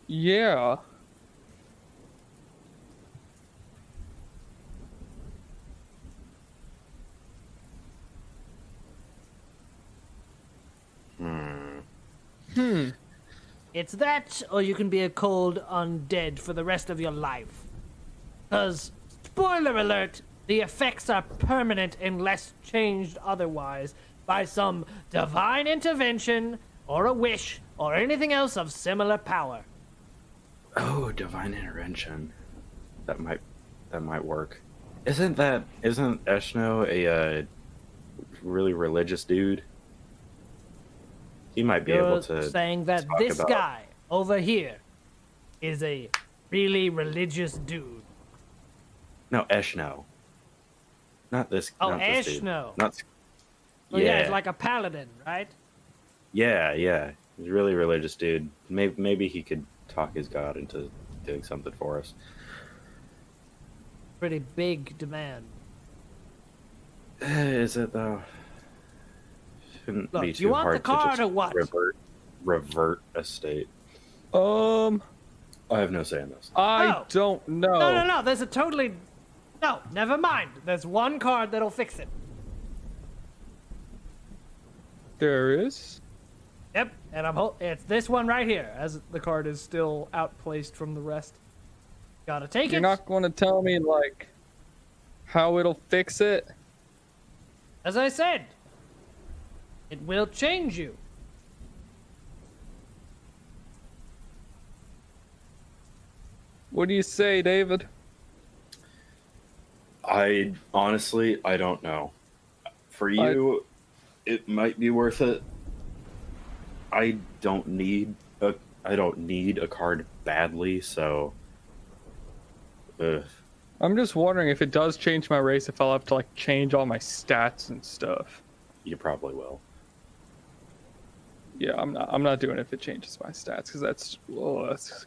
Yeah. It's that, or you can be a cold undead for the rest of your life. Because, spoiler alert, the effects are permanent unless changed otherwise by some divine intervention, or a wish, or anything else of similar power. Oh, divine intervention. That might work. Isn't Eshno a really religious dude? He might be able You're to saying that talk this about- guy over here is a really religious dude. No, Eshno. Not this. Oh, not this dude. Eshno. Not. Oh, yeah, it's like a paladin, right? Yeah. He's a really religious dude. Maybe he could talk his god into doing something for us. Pretty big demand. Is it though? Shouldn't Look, be you too want the hard to card just or what? revert a state. Um, I have no say in this. I Oh. don't know. No, there's a totally... No, never mind. There's one card that'll fix it. There is. Yep, and it's this one right here, as The card is still outplaced from the rest. gotta take You're it. not going to tell me like how it'll fix it. As I said, it will change you. What do you say, David? I honestly, I don't know. For you, it might be worth it. I don't need a card badly, so. I'm just wondering if it does change my race, if I'll have to like change all my stats and stuff. You probably will. Yeah, I'm not doing it if it changes my stats because that's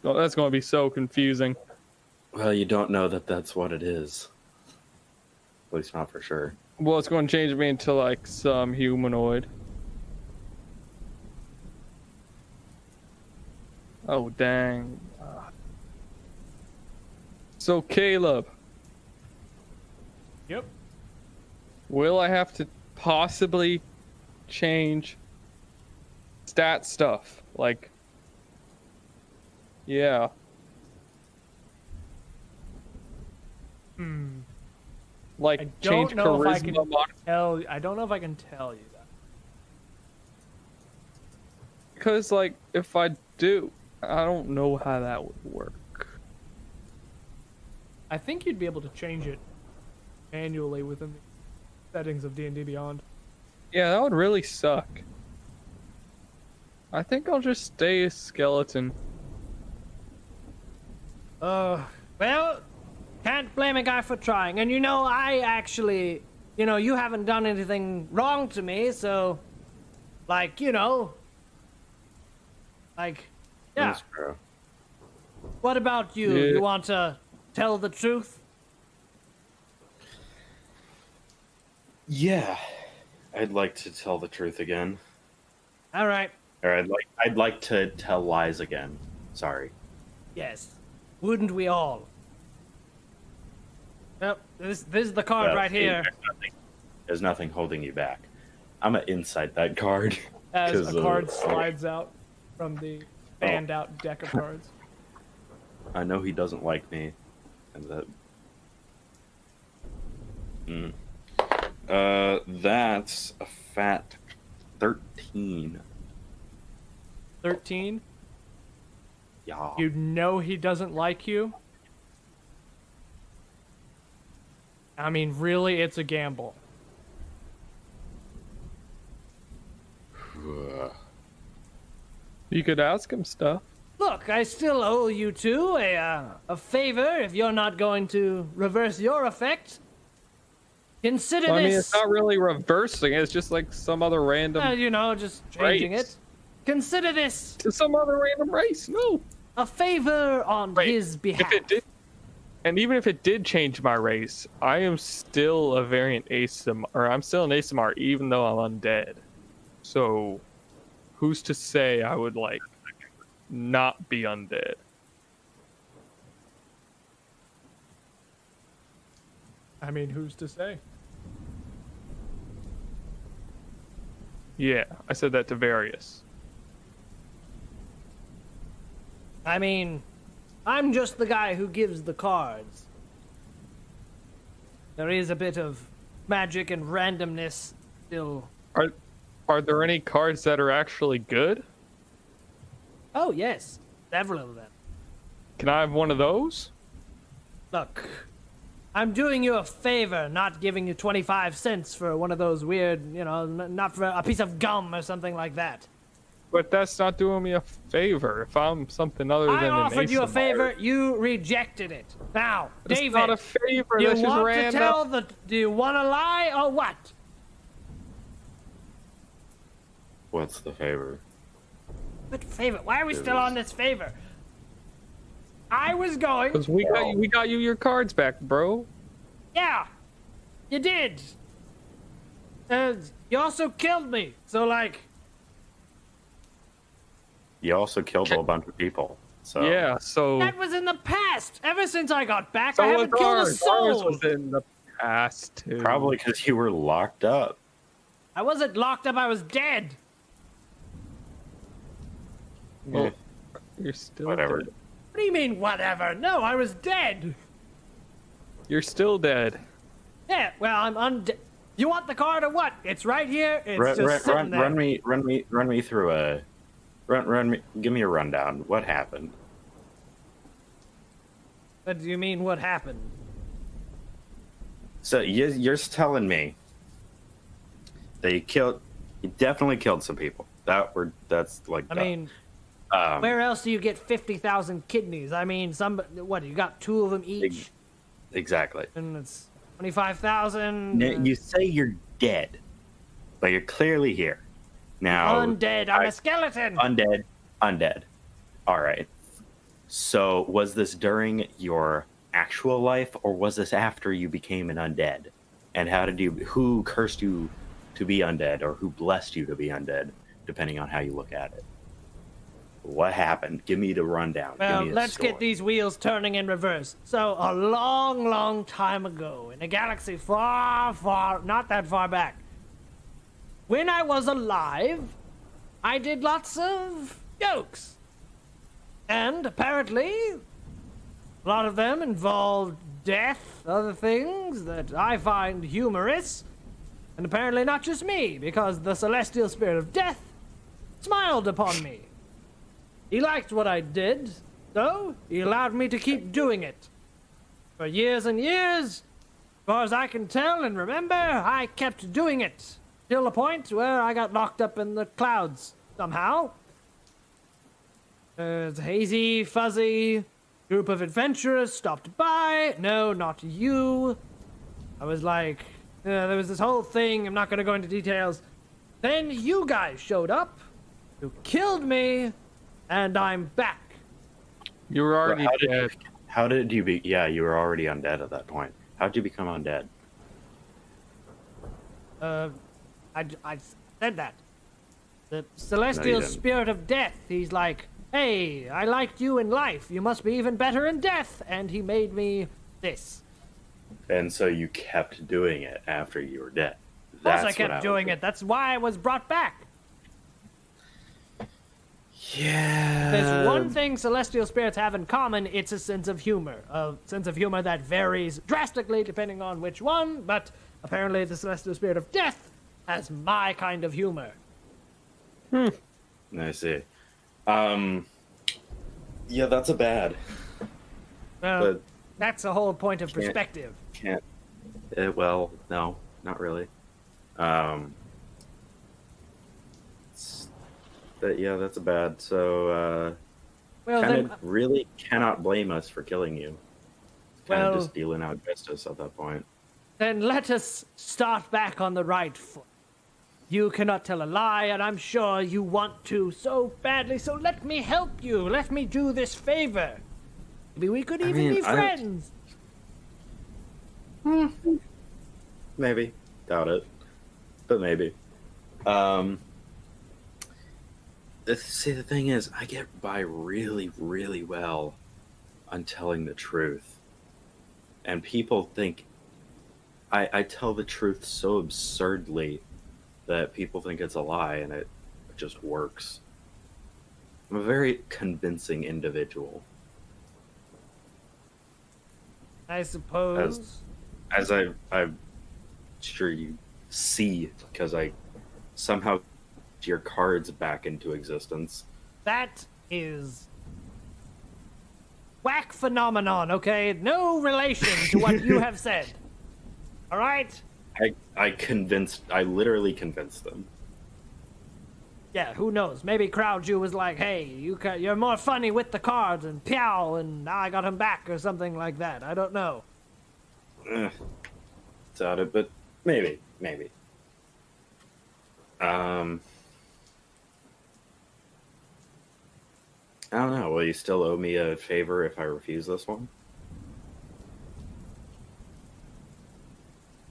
going to be so confusing. Well, you don't know that that's what it is. At least not for sure. Well, it's going to change me into like some humanoid. Oh dang. So Caleb, Yep. will I have to possibly change stat stuff? Like, yeah. Like I change don't know if I can charisma I don't know if I can tell you that. because like if I do, I don't know how that would work. I think you'd be able to change it manually within the settings of D&D Beyond. Yeah, that would really suck. I think I'll just stay a skeleton. Well, can't blame a guy for trying. And I actually, you haven't done anything wrong to me, so Like, you know. Like, yeah. That's true. What about you? Yeah. You want to tell the truth? Yeah, I'd like to tell the truth again. All right. Or I'd like to tell lies again. Sorry. Yes. Wouldn't we all? Yep. This is the card right here. There's nothing holding you back. I'm gonna insight that card. As 'cause, a card slides out from the fanned out deck of cards. I know he doesn't like me, and that. That's a fat 13. 13. Yeah. You know he doesn't like you. I mean, really, it's a gamble. You could ask him stuff. Look, I still owe you two a favor if you're not going to reverse your effect. Consider I mean, this. it's not really reversing. It's just like some other random You know, just changing race. it. Consider this to some other random race. No. a favor on Wait, his behalf. If it did, and even if it did change my race, I am still a variant Aasimar, or I'm still an Aasimar, even though I'm undead. So, who's to say I would like not be undead? I mean, who's to say? Yeah, I said that to various. I mean, I'm just the guy who gives the cards. There is a bit of magic and randomness still. Are there any cards that are actually good? Oh, yes. Several of them. Can I have one of those? Look, I'm doing you a favor, not giving you 25 cents for one of those weird, you know, not for a piece of gum or something like that. But that's not doing me a favor. If I'm something other than I an offered you a Aasimar. favor, you rejected it. Now, It's David, not a favor. you That's just want to random. tell do you want to lie or what? What's the favor? What favor? Why are we still on this favor? I was going. Because we got you your cards back, bro. Yeah, you did. You also killed me. So, like, You also killed a whole bunch of people. So Yeah, so that was in the past. Ever since I got back, so I haven't was killed a ours. Ours soul. was in the past too. probably because you were locked up. I wasn't locked up. I was dead. Well, you're still Whatever. dead. What do you mean, whatever? No, I was dead. You're still dead. Yeah, well, I'm undead. You want the card or what? It's right here. It's just sitting there. Run me through a run me. Give me a rundown. What happened? What do you mean, what happened? So you're telling me that you definitely killed some people. That's like. I mean, where else do you get 50,000 kidneys? I mean, what, you got 2 of them each? Exactly. And it's 25,000. You say you're dead, but you're clearly here. Now, Undead. I'm a skeleton. Undead. All right. So, was this during your actual life, or was this after you became an undead? And who cursed you to be undead, or who blessed you to be undead, depending on how you look at it? What happened? Give me the rundown. Well, Give me let's get these wheels turning in reverse. So, a long, long time ago, in a galaxy far, far, not that far back, when I was alive, I did lots of jokes. And apparently, a lot of them involved death, other things that I find humorous. And apparently not just me, because the celestial spirit of death smiled upon me. He liked what I did, so he allowed me to keep doing it. For years and years, as far as I can tell and remember, I kept doing it. Till the point where I got locked up in the clouds, somehow. A hazy, fuzzy group of adventurers stopped by. No, not you. I was like, there was this whole thing, I'm not going to go into details. Then you guys showed up, you killed me, and I'm back. You were already dead. How did you be? Yeah, you were already undead at that point. How did you become undead? I said that. The celestial didn't. spirit of death, he's like, hey, I liked you in life. You must be even better in death. And he made me this. And so you kept doing it after you were dead. Of course I kept doing it. That's why I was brought back. Yeah. There's one thing celestial spirits have in common. It's a sense of humor. A sense of humor that varies drastically depending on which one. But apparently the celestial spirit of death has my kind of humor. I see. Yeah, that's a bad. Well, But that's a whole point of perspective. can't. Well, no, not really. But yeah, that's a bad. So Well, kind then, of really cannot blame us for killing you. Kind Well- of just dealing out justice at that point. then let us start back on the right foot. You cannot tell a lie, and I'm sure you want to so badly, so let me help you. Let me do this favor. Maybe we could even be friends. Maybe. Doubt it. But maybe. See, the thing is, I get by really, really well on telling the truth. And people think I tell the truth so absurdly that people think it's a lie, and it just works. I'm a very convincing individual. I suppose. As I'm sure you see, because I somehow get your cards back into existence. That is whack phenomenon, okay? No relation to what you have said. All right? I literally convinced them. Yeah, who knows? Maybe Crowdju was like, hey, you're more funny with the cards, and Piao, and now I got him back, or something like that. I don't know. Doubt it, but maybe. I don't know. Will you still owe me a favor if I refuse this one?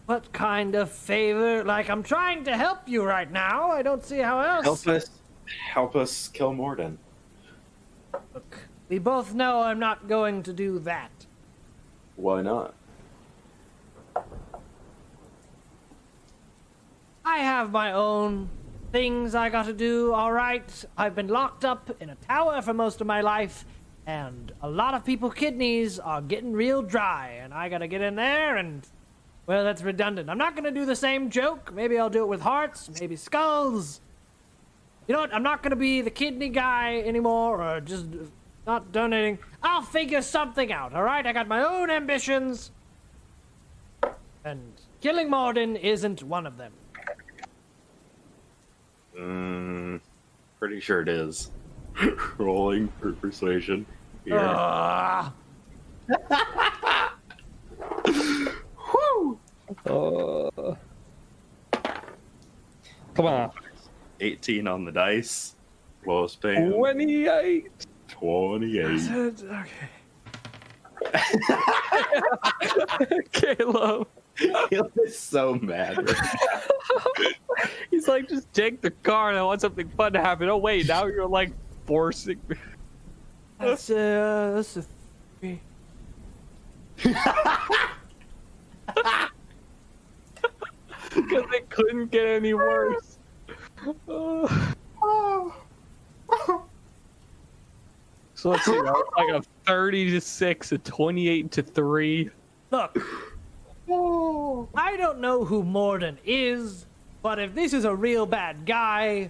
What kind of favor? Like, I'm trying to help you right now. I don't see how else. Help us kill Mordin. Look, we both know I'm not going to do that. Why not? I have my own things I gotta do, alright? I've been locked up in a tower for most of my life, and a lot of people's kidneys are getting real dry, and I gotta get in there and... Well, that's redundant. I'm not gonna do the same joke. Maybe I'll do it with hearts, maybe skulls. You know what? I'm not gonna be the kidney guy anymore, or just not donating. I'll figure something out, alright? I got my own ambitions. And killing Mordin isn't one of them. Pretty sure it is. Rolling for persuasion. Here. Come on. 18 on the dice. Lowest pain. 28. 28. Okay. Caleb. He is so mad. He's like, just take the card. I want something fun to happen. Oh, wait. Now you're like forcing me. That's a 3. Because it couldn't get any worse. So let's see. That was like a 30-6, a 28-3. Look, I don't know who Mordin is, but if this is a real bad guy,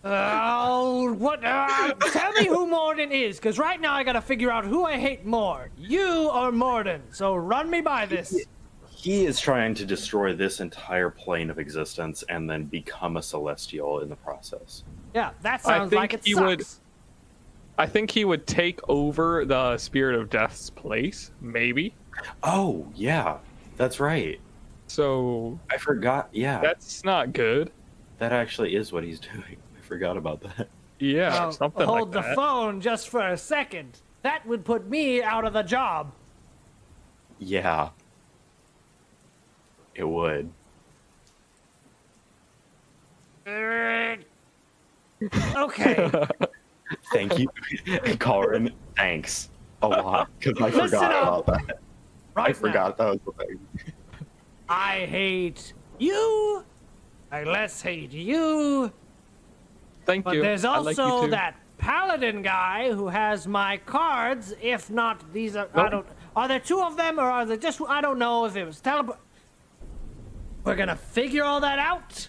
tell me who Mordin is, because right now I gotta figure out who I hate more, you or Mordin. So run me by this. He is trying to destroy this entire plane of existence and then become a celestial in the process. Yeah, that sounds like it sucks. I think he would take over the Spirit of Death's place, maybe. Oh, yeah. That's right. So I forgot. Yeah, that's not good. that actually is what he's doing. I forgot about that. Yeah, Now, something hold like the that. phone just for a second. That would put me out of the job. Yeah, it would. Okay. Thank you, Caulran. Thanks a lot because I Listen forgot up. about that. Right I forgot that was the thing. I hate you. I less hate you. Thank But you. there's I like you also too. that Paladin guy who has my cards. If not, these are. I Nope. don't. Are there two of them or are there just? I don't know if it was teleport. We're gonna figure all that out.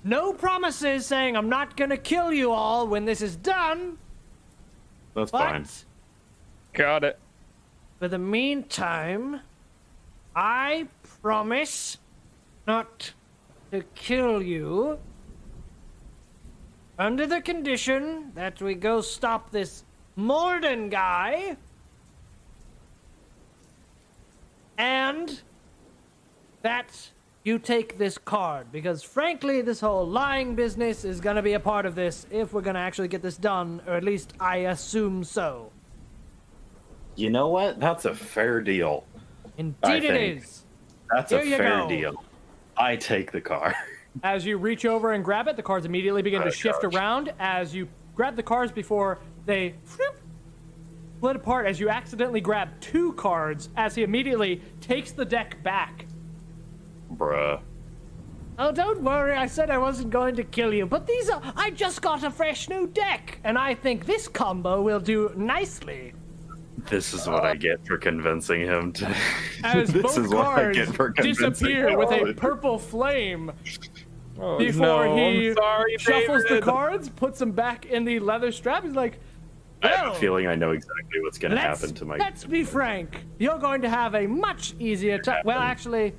No promises saying I'm not gonna kill you all when this is done. That's But fine. Got it. for the meantime, I promise not to kill you. Under the condition that we go stop this Mordin guy. And that you take this card. Because frankly, this whole lying business is going to be a part of this if we're going to actually get this done. Or at least I assume so. You know what? That's a fair deal. Indeed it think. is. That's Here a you fair go. deal. I take the car. As you reach over and grab it, the cards immediately begin to Oh, shift gosh. around as you grab the cards before they split apart as you accidentally grab two cards as he immediately takes the deck back. Bruh. Oh, don't worry. I said I wasn't going to kill you. But these are. I just got a fresh new deck. And I think this combo will do nicely. This is what I get for convincing him to. As this both is what I cards get for convincing disappear him. with a purple flame Oh, before no, he I'm sorry, shuffles the David. cards, puts them back in the leather strap. He's like, I have "Well, a feeling I know exactly what's going to happen to my. Let's be frank. You're going to have a much easier time. Well, actually,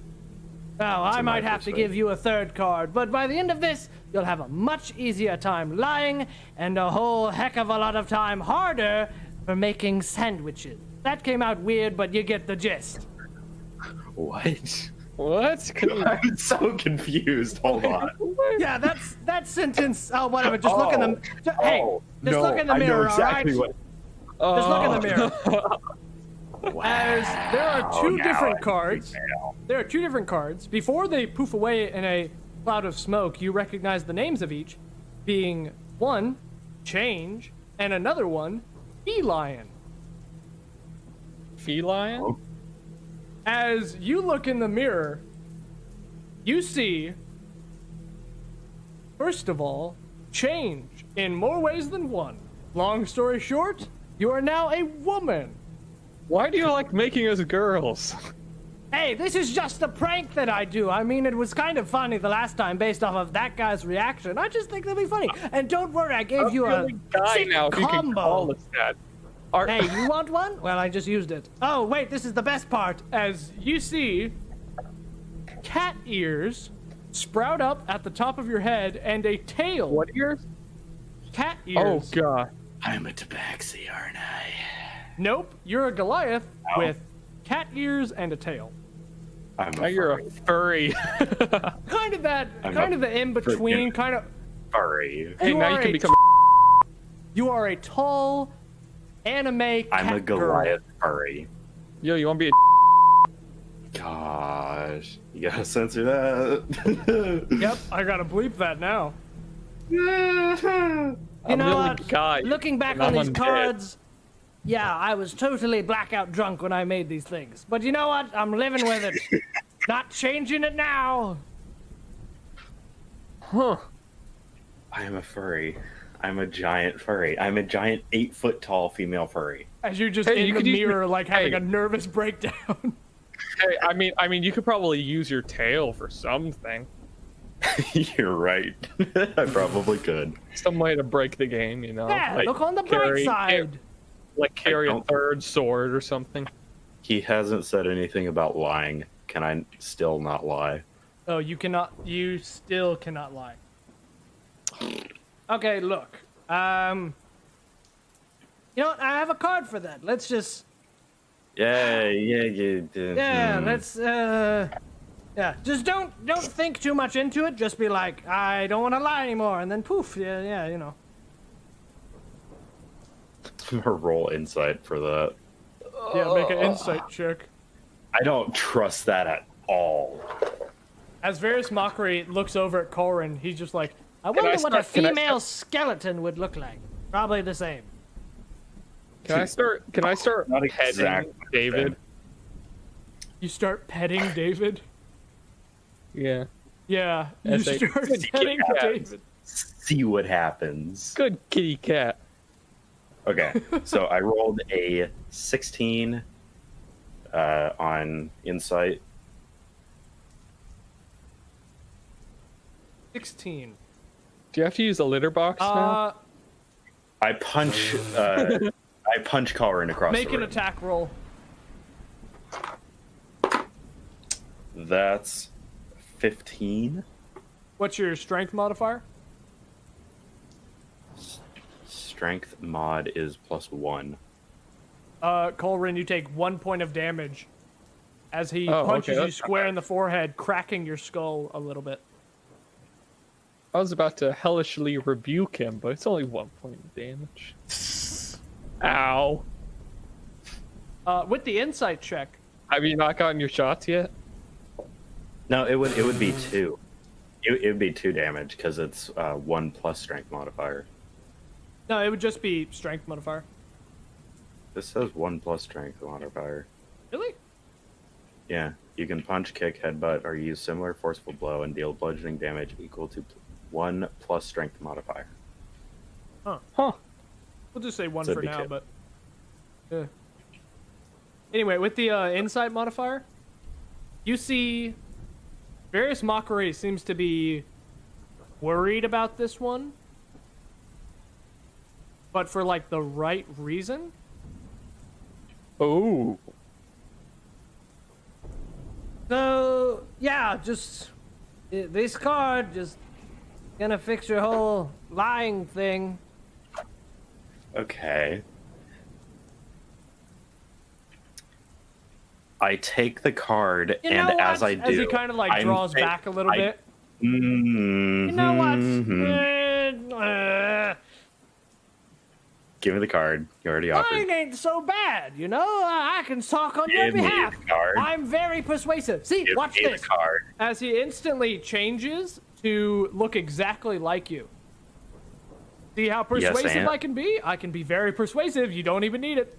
I might have to give you a third card. But by the end of this, you'll have a much easier time lying and a whole heck of a lot of time harder for making sandwiches. That came out weird, but you get the gist. What? What? Can you- I'm so confused. Hold on. Yeah, that's that sentence. Oh, whatever. Just look in the. Hey, just no, look in the I know mirror, exactly all right? what. Just look in the mirror. As there are two now different I cards. now. There are two different cards. Before they poof away in a cloud of smoke, you recognize the names of each, being one, Change, and another one, Feline. Feline? Oh. As you look in the mirror, you see, first of all, Change in more ways than one. Long story short, you are now a woman. Why do you like making us girls? Hey, this is just a prank that I do. I mean, it was kind of funny the last time based off of that guy's reaction. I just think it'll be funny. And don't worry, I gave you a guy sick now. If you can call combo. us that. Are, Hey, you want one? Well, I just used it. Oh, wait, this is the best part. As you see, cat ears sprout up at the top of your head and a tail. what ears? Cat Oh ears. god. I'm a tabaxi, aren't I? Nope, you're a Goliath Oh. with cat ears and a tail. I'm Now you're a furry. Kind of that, I'm kind a of the in between, freaking- kind of. furry. Hey, You now are you can a become. You are a tall anime cat I'm a girl. Goliath furry. Yo, you want to be a. Gosh, you gotta censor that. Yep, I gotta bleep that now. You I'm know really what? guy, Looking back and on I'm these undead. cards, yeah, I was totally blackout drunk when I made these things. But you know what? I'm living with it. Not changing it now. Huh. I am a furry. I'm a giant furry. I'm a giant 8-foot tall female furry. As you're just Hey, in you the could use mirror, your- like having hey. a nervous breakdown. Hey, I mean, you could probably use your tail for something. You're right. I probably could. Some way to break the game, you know? Yeah, Like look on the bright carry- side. Like carry a don't- third sword or something. He hasn't said anything about lying. Can I still not lie? Oh, you cannot. You still cannot lie. Okay, look. You know what? I have a card for that. Let's just. Yeah. Yeah, let's. Yeah, just don't think too much into it. Just be like, I don't want to lie anymore, and then poof, yeah, you know. I'm gonna roll insight for that. Yeah, make an insight check. I don't trust that at all. As Various Mockery looks over at Caulran, he's just like, I wonder what a can I female skeleton would look like. Probably the same. Can I start Not petting exactly David? you start petting David. Yeah. Yeah, you As a start good petting cat. David. See what happens. Good kitty cat. Okay, so I rolled a 16 on insight. 16. Do you have to use a litter box now? I punch Caulran across Make the an room. attack roll. That's 15. What's your strength modifier? Strength mod is +1. Caulran, you take 1 point of damage as he Oh, punches okay, you that's square in the forehead, cracking your skull a little bit. I was about to hellishly rebuke him, but it's only 1 point of damage. Ow. With the insight check, Have you not gotten your shots yet? No, it would be 2. It would be 2 damage because it's 1 plus strength modifier. no, it would just be strength modifier. This says 1 plus strength modifier. Really? Yeah, you can punch, kick, headbutt, or use similar forceful blow and deal bludgeoning damage equal to 1 plus strength modifier. Huh. We'll just say 1 So for it'd be now, 2. but yeah. Anyway, with the insight modifier, you see Various Mockery seems to be worried about this one, but for like the right reason. Oh. So yeah, just this card just gonna fix your whole lying thing. Okay. I take the card, You and know as what? I do, As he kind of like I'm draws fa- back a little bit. You know what? Give me the card. You already offered. Lying ain't so bad, you know. I can talk on your Give me behalf. the card. I'm very persuasive. See, Give watch me this. the card. As he instantly changes to look exactly like you. See how persuasive and? I can be? I can be very persuasive. You don't even need it.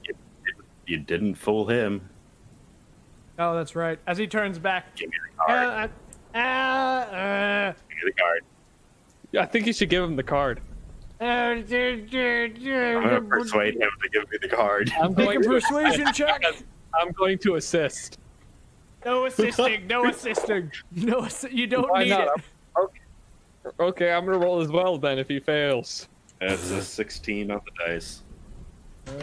You didn't fool him. Oh, that's right. As he turns back. Give me the card. Give me the card. I think you should give him the card. I'm gonna persuade him to give me the card. I'm Make a going to persuasion check. I'm going to assist. No assisting. No assisting. No, you don't Why need not? it. Okay, I'm gonna roll as well then if he fails. That's a 16 on the dice.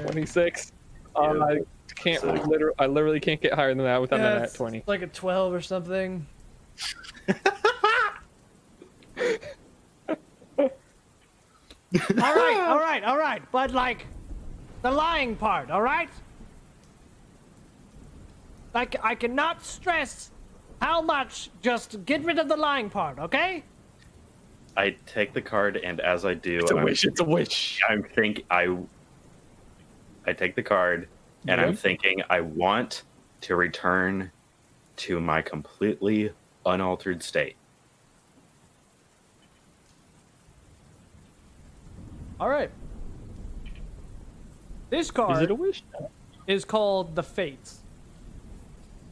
26. Yeah. I can't. So- I literally can't get higher than that without Yeah, a nat it's 20. like a 12 or something. All right. But like, the lying part, all right? Like, I cannot stress how much. Just get rid of the lying part, okay? I take the card, and as I do, It's a wish. It's a wish. I take the card, and I'm thinking I want to return to my completely unaltered state. All right. This card Is it a wish? is called the Fates.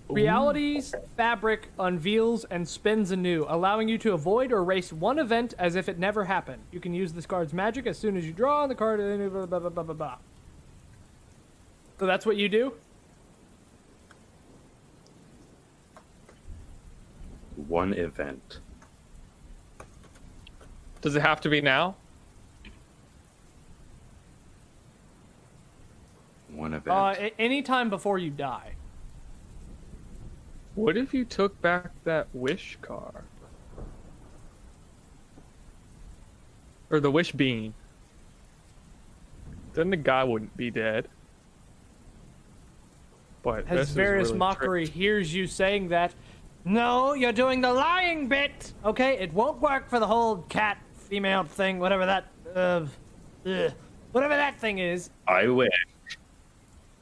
Reality's fabric unveils and spins anew, allowing you to avoid or erase one event as if it never happened. You can use this card's magic as soon as you draw on the card. Blah, blah, blah, blah, blah, blah. So that's what you do? One event. Does it have to be now? One event. Anytime before you die. What if you took back that wish card? Or the wish bean? Then the guy wouldn't be dead. But As this is Various really Mockery tricky. hears you saying that, No, you're doing the lying bit. Okay, it won't work for the whole cat female thing, whatever that thing is. I wish.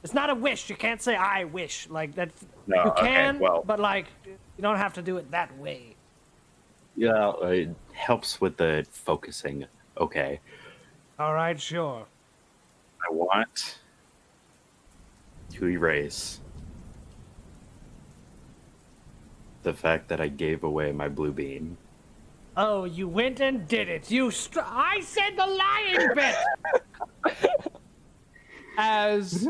It's not a wish. You can't say I wish. Like that. No, you can, okay, well. but like you don't have to do it that way. Yeah, it helps with the focusing. Okay. All right, sure. I want to erase the fact that I gave away my blue bean. Oh, you went and did it. I said the lying bit. As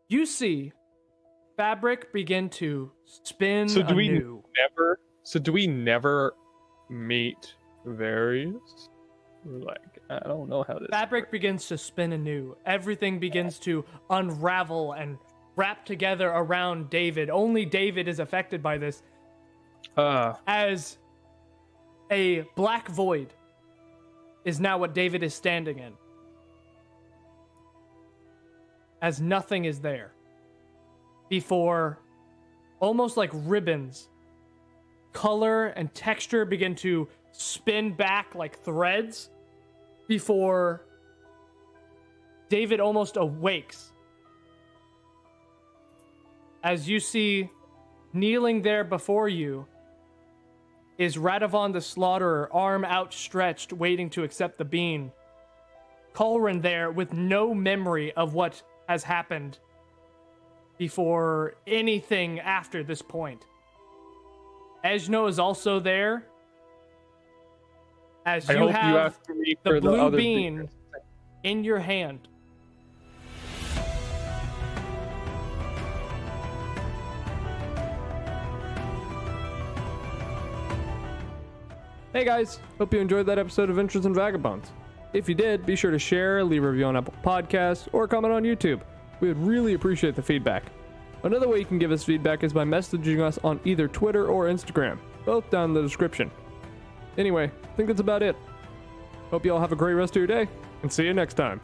you see fabric begin to spin So do anew. we never meet Various? Like, I don't know how this Fabric begins to spin anew. Everything begins to unravel and wrap together around David. Only David is affected by this. As a black void is now what David is standing in. As nothing is there. Before, almost like ribbons, color and texture begin to spin back like threads before David almost awakes. As you see, kneeling there before you is Radavan the Slaughterer, arm outstretched, waiting to accept the bean. Caulran there with no memory of what has happened before anything after this point. Eshno is also there. As you have the blue bean in your hand. Hey guys, hope you enjoyed that episode of Adventures in Vagabonds. If you did, be sure to share, leave a review on Apple Podcasts, or comment on YouTube. We would really appreciate the feedback. Another way you can give us feedback is by messaging us on either Twitter or Instagram, both down in the description. Anyway, I think that's about it. Hope you all have a great rest of your day, and see you next time.